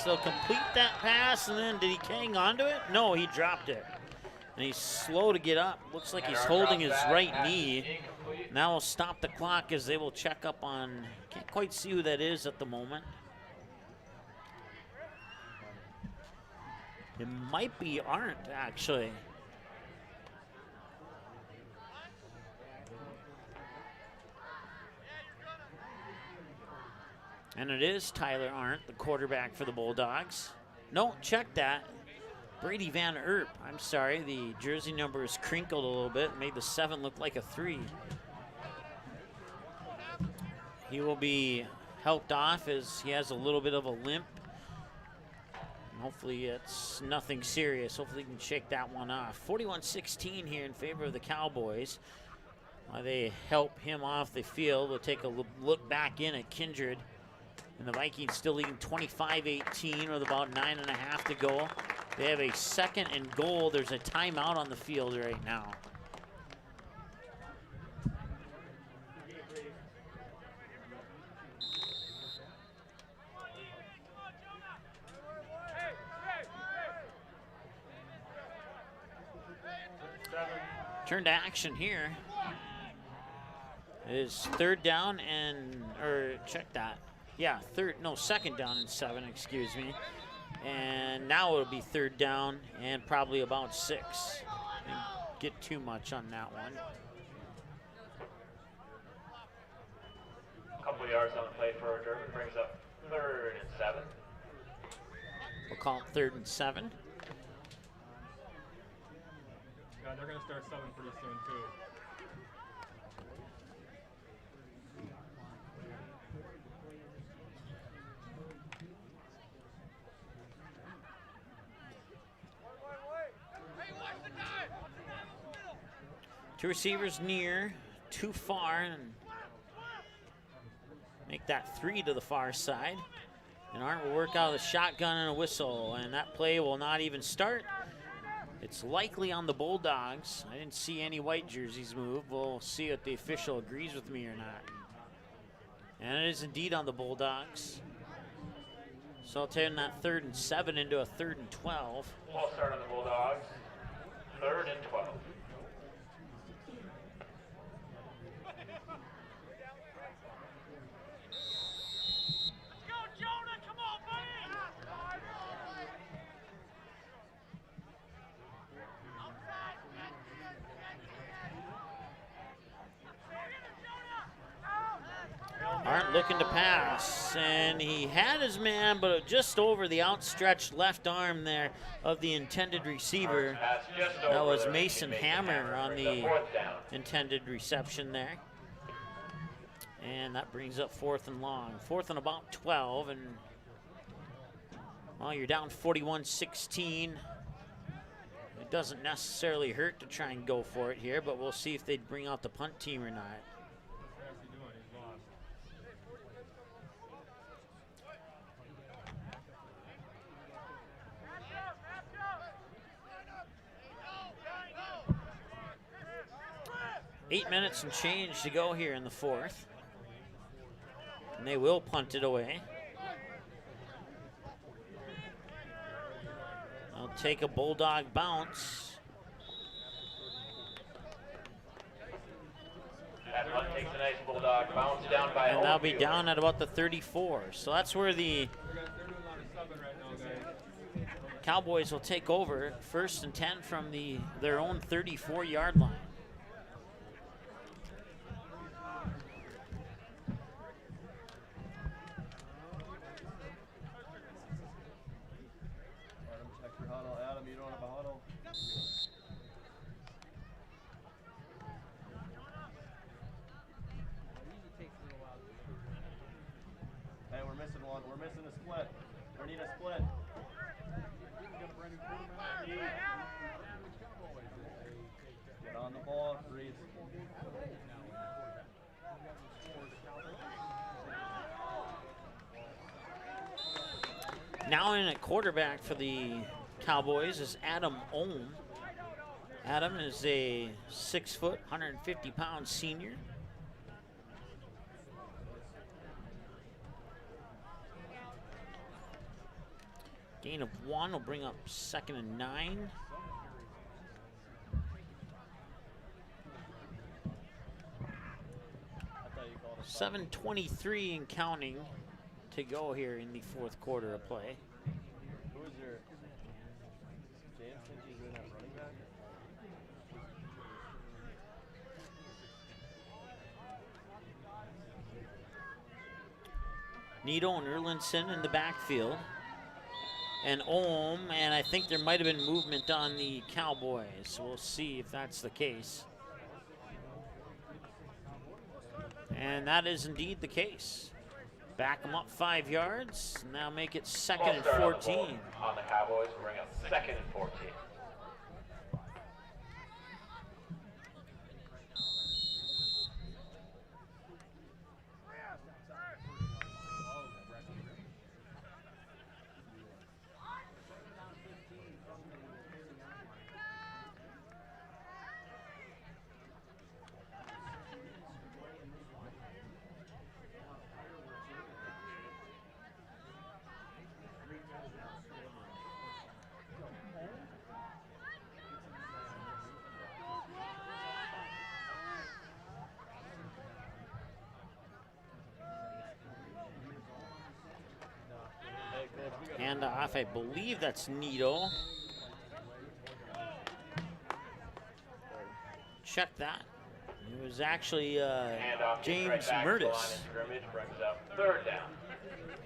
They'll complete that pass, and then did he hang on to it? No, he dropped it. And he's slow to get up. Looks like he's holding his right knee. Now we'll stop the clock as they will check up on, can't quite see who that is at the moment. It might be Arndt, actually. And it is Tyler Arndt, the quarterback for the Bulldogs. No, check that. Brady Van Erp. I'm sorry, the jersey number is crinkled a little bit, made the 7 look like a 3. He will be helped off as he has a little bit of a limp. Hopefully it's nothing serious. Hopefully he can shake that one off. 41-16 here in favor of the Cowboys. While they help him off the field, we'll take a look back in at Kindred. And the Vikings still leading 25-18 with about 9.5 to go. They have a 2nd and goal. There's a timeout on the field right now. Turn to action here. It is 3rd down and, or check that. second down and 7, excuse me. And now it'll be third down and probably about 6. Didn't get too much on that one. A couple yards on the play for Durban brings up 3rd and 7. We'll call it 3rd and 7. Yeah, they're going to start subbing pretty soon, too. Two receivers near, too far, and make that 3 to the far side. And Arndt will work out of the shotgun and a whistle, and that play will not even start. It's likely on the Bulldogs. I didn't see any white jerseys move. We'll see if the official agrees with me or not. And it is indeed on the Bulldogs. So I'll turn that 3rd and 7 into a 3rd and 12. We'll start on the Bulldogs. 3rd and 12. Arndt looking to pass, and he had his man, but just over the outstretched left arm there of the intended receiver. That was Mason Hammer on the intended reception there. And that brings up 4th and long. 4th and about 12, and well, you're down 41-16. It doesn't necessarily hurt to try and go for it here, but we'll see if they'd bring out the punt team or not. 8 minutes and change to go here in the 4th. And they will punt it away. They'll take a Bulldog bounce. That punt takes a nice Bulldog bounce down by and they'll be down at about the 34. So that's where the Cowboys will take over 1st and 10 from their own 34-yard line. We're missing a split. We need a split. Get on the ball, Reese. Now in at quarterback for the Cowboys is Adam Ohm. Adam is a 6 foot, 150-pound senior. Gain of 1 will bring up 2nd and 9. $7:23 and counting to go here in the 4th quarter of play. Who is your James think he's doing that running back? Nito and Erlinson in the backfield. And Ohm, and I think there might have been movement on the Cowboys. So we'll see if that's the case. And that is indeed the case. Back them up 5 yards. Now make it 2nd and 14. On the Cowboys, bring up 2nd and 14. handoff. I believe that's Nito. Check that. It was actually James Murtis. Brings up 3rd down.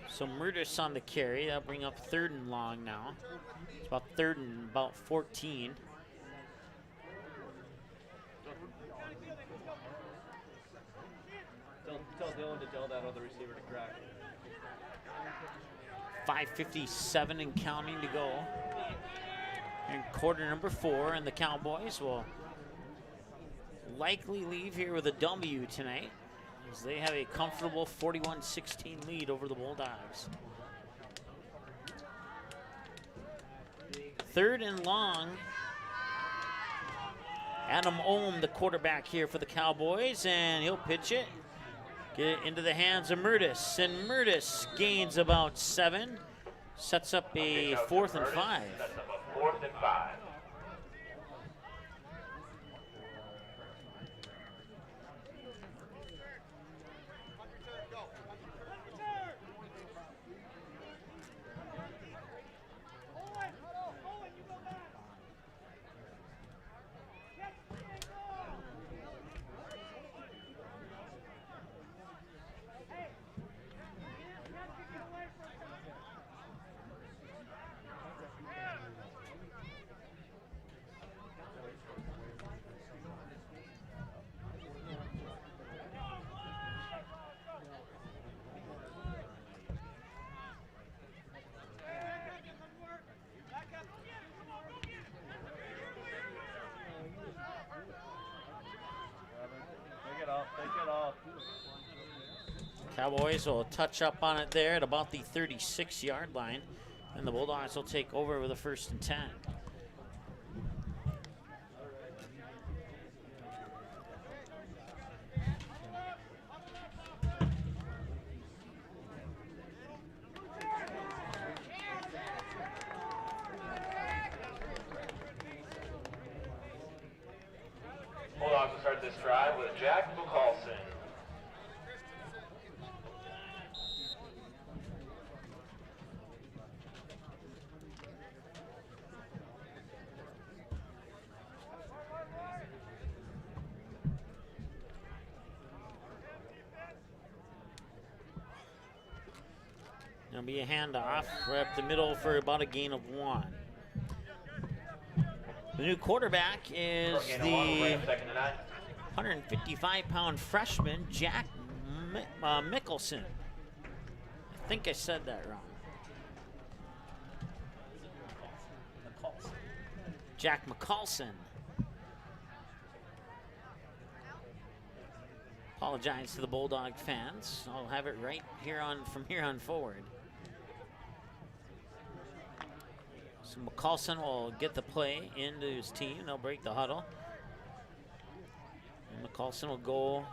So Murtis on the carry. That'll bring up 3rd and long now. It's about 3rd and about 14. Tell Dylan to tell that other receiver to crack. 5:57 and counting to go. In quarter number 4, and the Cowboys will likely leave here with a W tonight, as they have a comfortable 41-16 lead over the Bulldogs. 3rd and long. Adam Ohm, the quarterback here for the Cowboys, and he'll pitch it. Get it into the hands of Murtis, and Murtis gains about 7. Sets up a 4th and 5. Sets up a 4th and 5. Cowboys will touch up on it there at about the 36-yard line, and the Bulldogs will take over with a 1st and 10. Bulldogs will start this drive with Jack McCallson. It'll be a handoff right up the middle for about a gain of 1. The new quarterback is the 155-pound freshman, Jack Mickelson. I think I said that wrong. Jack McCallson. Apologize to the Bulldog fans. I'll have it right here from here on forward. So McCallson will get the play into his team. They'll break the huddle. And McCallson will go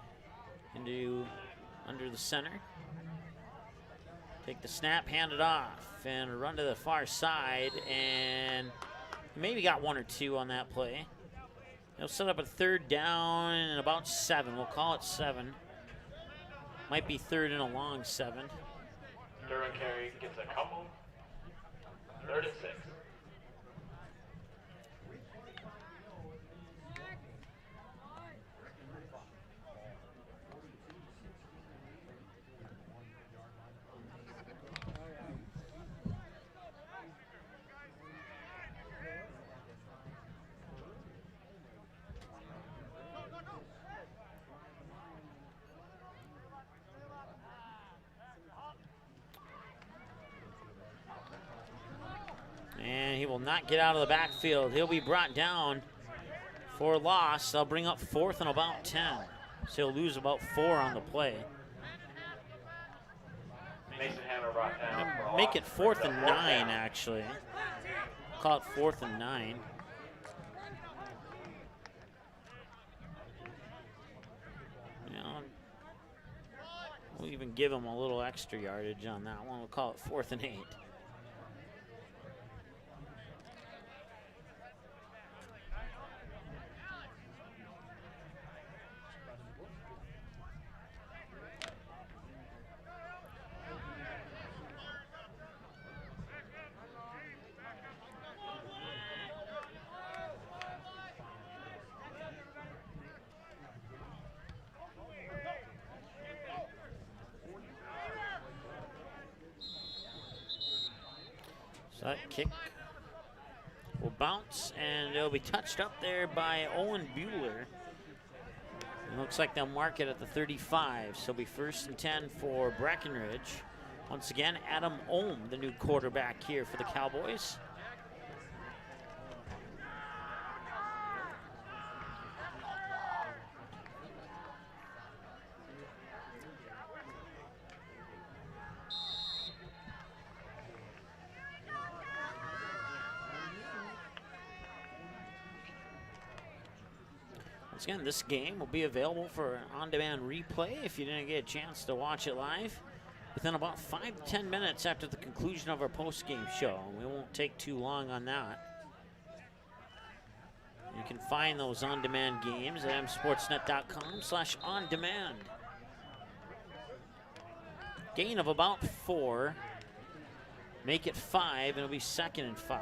under the center. Take the snap, hand it off, and run to the far side. And maybe got 1 or 2 on that play. He'll set up a 3rd down and about 7. We'll call it 7. Might be 3rd and a long 7. Duran carry gets a couple. 3rd and 6. And he will not get out of the backfield. He'll be brought down for loss. They'll bring up 4th and about 10. So he'll lose about 4 on the play. Mason Hammer brought down. Make it 4th and 9, actually. Call it 4th and 9. You know, we'll even give him a little extra yardage on that one. We'll call it 4th and 8. So that kick will bounce, and it'll be touched up there by Owen Bueller. It looks like they'll mark it at the 35, so it'll be 1st and 10 for Breckenridge. Once again, Adam Ohm, the new quarterback here for the Cowboys. Once again, this game will be available for on-demand replay if you didn't get a chance to watch it live within about 5 to 10 minutes after the conclusion of our post-game show. We won't take too long on that. You can find those on-demand games at msportsnet.com/on-demand. Gain of about 4. Make it 5, and it'll be 2nd and 5.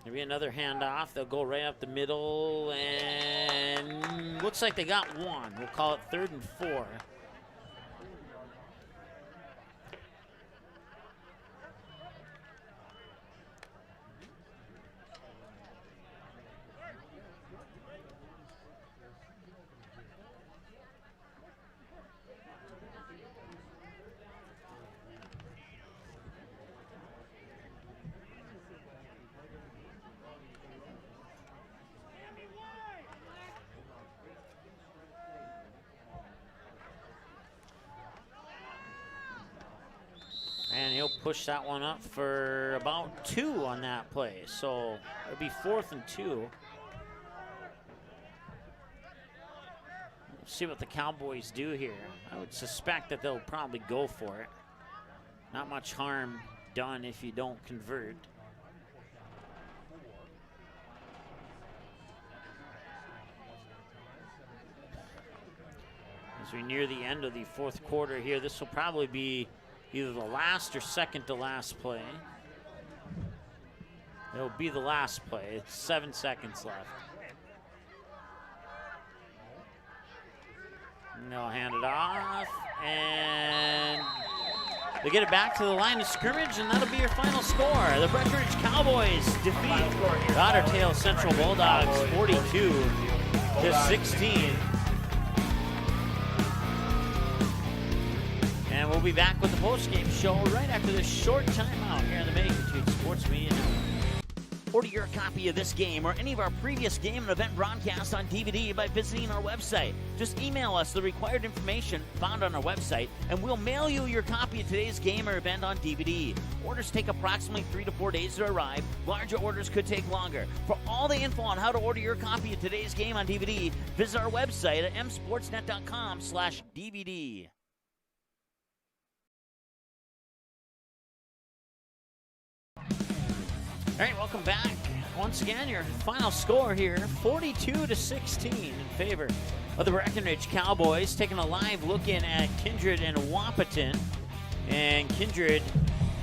There'll be another handoff. They'll go right up the middle, and looks like they got one. We'll call it 3rd and 4. And he'll push that one up for about 2 on that play. So it'll be 4th and 2. We'll see what the Cowboys do here. I would suspect that they'll probably go for it. Not much harm done if you don't convert. As we near the end of the 4th quarter here, this will probably be either the last or second to last play. It'll be the last play. It's 7 seconds left. And they'll hand it off, and they get it back to the line of scrimmage, and that'll be your final score. The Breckenridge Cowboys defeat the Otter Central Bulldogs 42-16. And we'll be back with the postgame show right after this short timeout here on the Magnitude Sports Media Network. Order your copy of this game or any of our previous game and event broadcasts on DVD by visiting our website. Just email us the required information found on our website, and we'll mail you your copy of today's game or event on DVD. Orders take approximately 3 to 4 days to arrive. Larger orders could take longer. For all the info on how to order your copy of today's game on DVD, visit our website at msportsnet.com/DVD. All right, welcome back. Once again, your final score here, 42-16 in favor of the Breckenridge Cowboys. Taking a live look in at Kindred and Wahpeton. And Kindred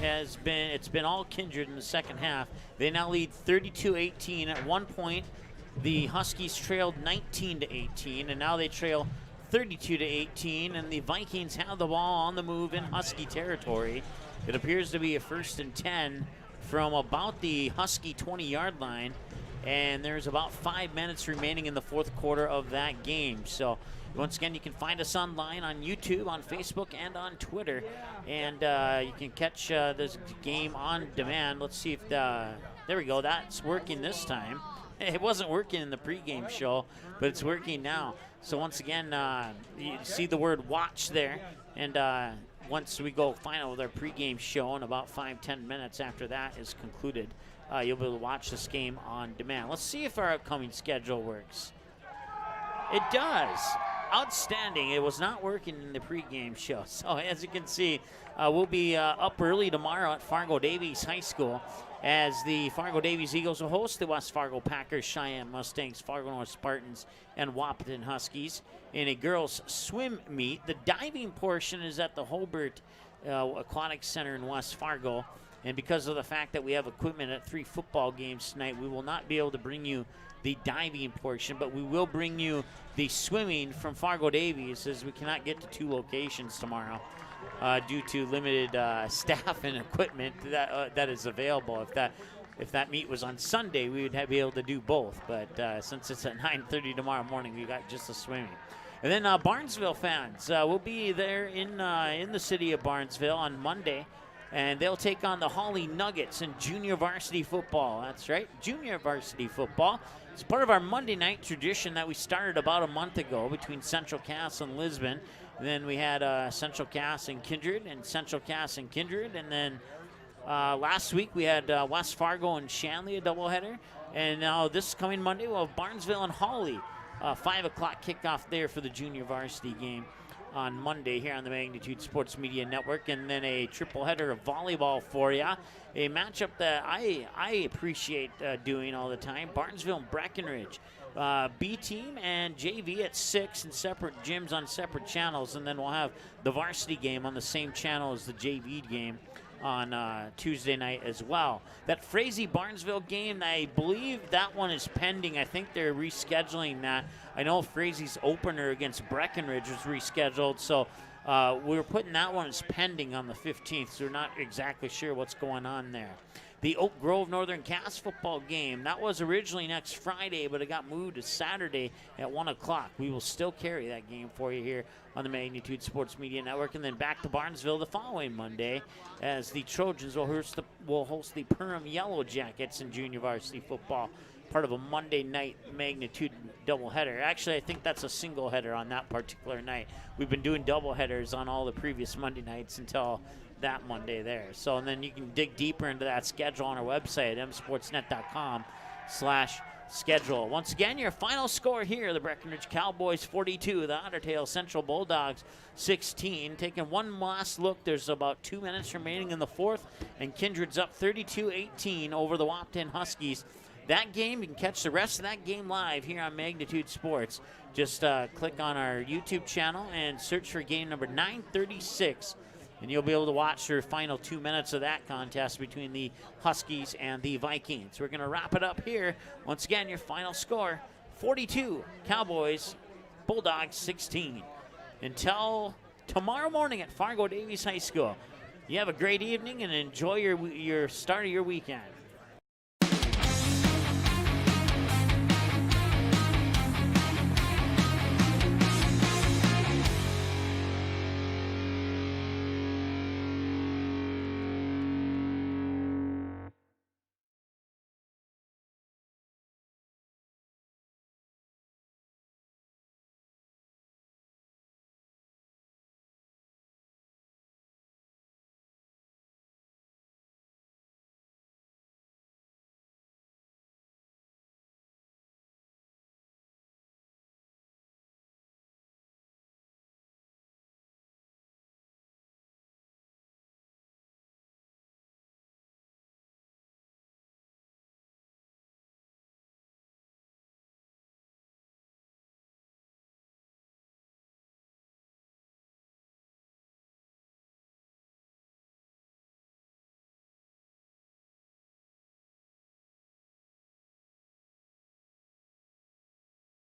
it's been all Kindred in the second half. They now lead 32-18. At one point, the Huskies trailed 19-18, and now they trail 32-18, and the Vikings have the ball on the move in Husky territory. It appears to be a 1st and 10 from about the Husky 20-yard line, and there's about 5 minutes remaining in the 4th quarter of that game. So once again, you can find us online on YouTube, on Facebook, and on Twitter, and you can catch this game on demand. Let's see if there we go. That's working this time. It wasn't working in the pregame show, but it's working now. So once again, you see the word watch there, and once we go final with our pregame show in about 5-10 minutes after that is concluded, you'll be able to watch this game on demand. Let's see if our upcoming schedule works. It does. outstanding. It was not working in the pregame show. So as you can see, we'll be up early tomorrow at Fargo Davies High School as the Fargo Davies Eagles will host the West Fargo Packers, Cheyenne Mustangs, Fargo North Spartans, and Wahpeton Huskies in a girls' swim meet. The diving portion is at the Hobart Aquatic Center in West Fargo. And because of the fact that we have equipment at 3 football games tonight, we will not be able to bring you the diving portion, but we will bring you the swimming from Fargo Davies, as we cannot get to 2 locations tomorrow due to limited staff and equipment that is available. If that meet was on Sunday, we would be able to do both. But since it's at 9:30 tomorrow morning, we got just the swimming. And then Barnesville fans will be there in the city of Barnesville on Monday. And they'll take on the Holly Nuggets in junior varsity football. That's right, junior varsity football. It's part of our Monday night tradition that we started about a month ago between Central Cass and Lisbon. And then we had Central Cass and Kindred, and Central Cass and Kindred. And then last week we had West Fargo and Shanley, a doubleheader. And now this coming Monday we'll have Barnesville and Holly. 5 o'clock kickoff there for the junior varsity game on Monday here on the Magnitude Sports Media Network, and then a triple header of volleyball for you. A matchup that I appreciate doing all the time, Barnesville and Breckenridge. B team and JV at 6 in separate gyms on separate channels, and then we'll have the varsity game on the same channel as the JV game on Tuesday night as well. That Frazee Barnesville game, I believe that one is pending. I think they're rescheduling that. I know Frazee's opener against Breckenridge was rescheduled, so we're putting that one as pending on the 15th, so we're not exactly sure what's going on there. The Oak Grove Northern Cass football game, that was originally next Friday, but it got moved to Saturday at 1 o'clock. We will still carry that game for you here on the Magnitude Sports Media Network, and then back to Barnesville the following Monday as the Trojans will host the Perham Yellow Jackets in junior varsity football, part of a Monday night Magnitude doubleheader. Actually, I think that's a single header on that particular night. We've been doing doubleheaders on all the previous Monday nights until that Monday there. So, and then you can dig deeper into that schedule on our website at msportsnet.com/schedule. Once again, your final score here, the Breckenridge Cowboys 42, the Otter Central Bulldogs 16. Taking one last look, there's about 2 minutes remaining in the fourth, and Kindred's up 32-18 over the Wahpeton Huskies. That game, you can catch the rest of that game live here on Magnitude Sports. Just click on our YouTube channel and search for game number 936. And you'll be able to watch the final 2 minutes of that contest between the Huskies and the Vikings. We're going to wrap it up here. Once again, your final score, 42, Cowboys, Bulldogs 16. Until tomorrow morning at Fargo Davies High School. You have a great evening and enjoy your start of your weekend.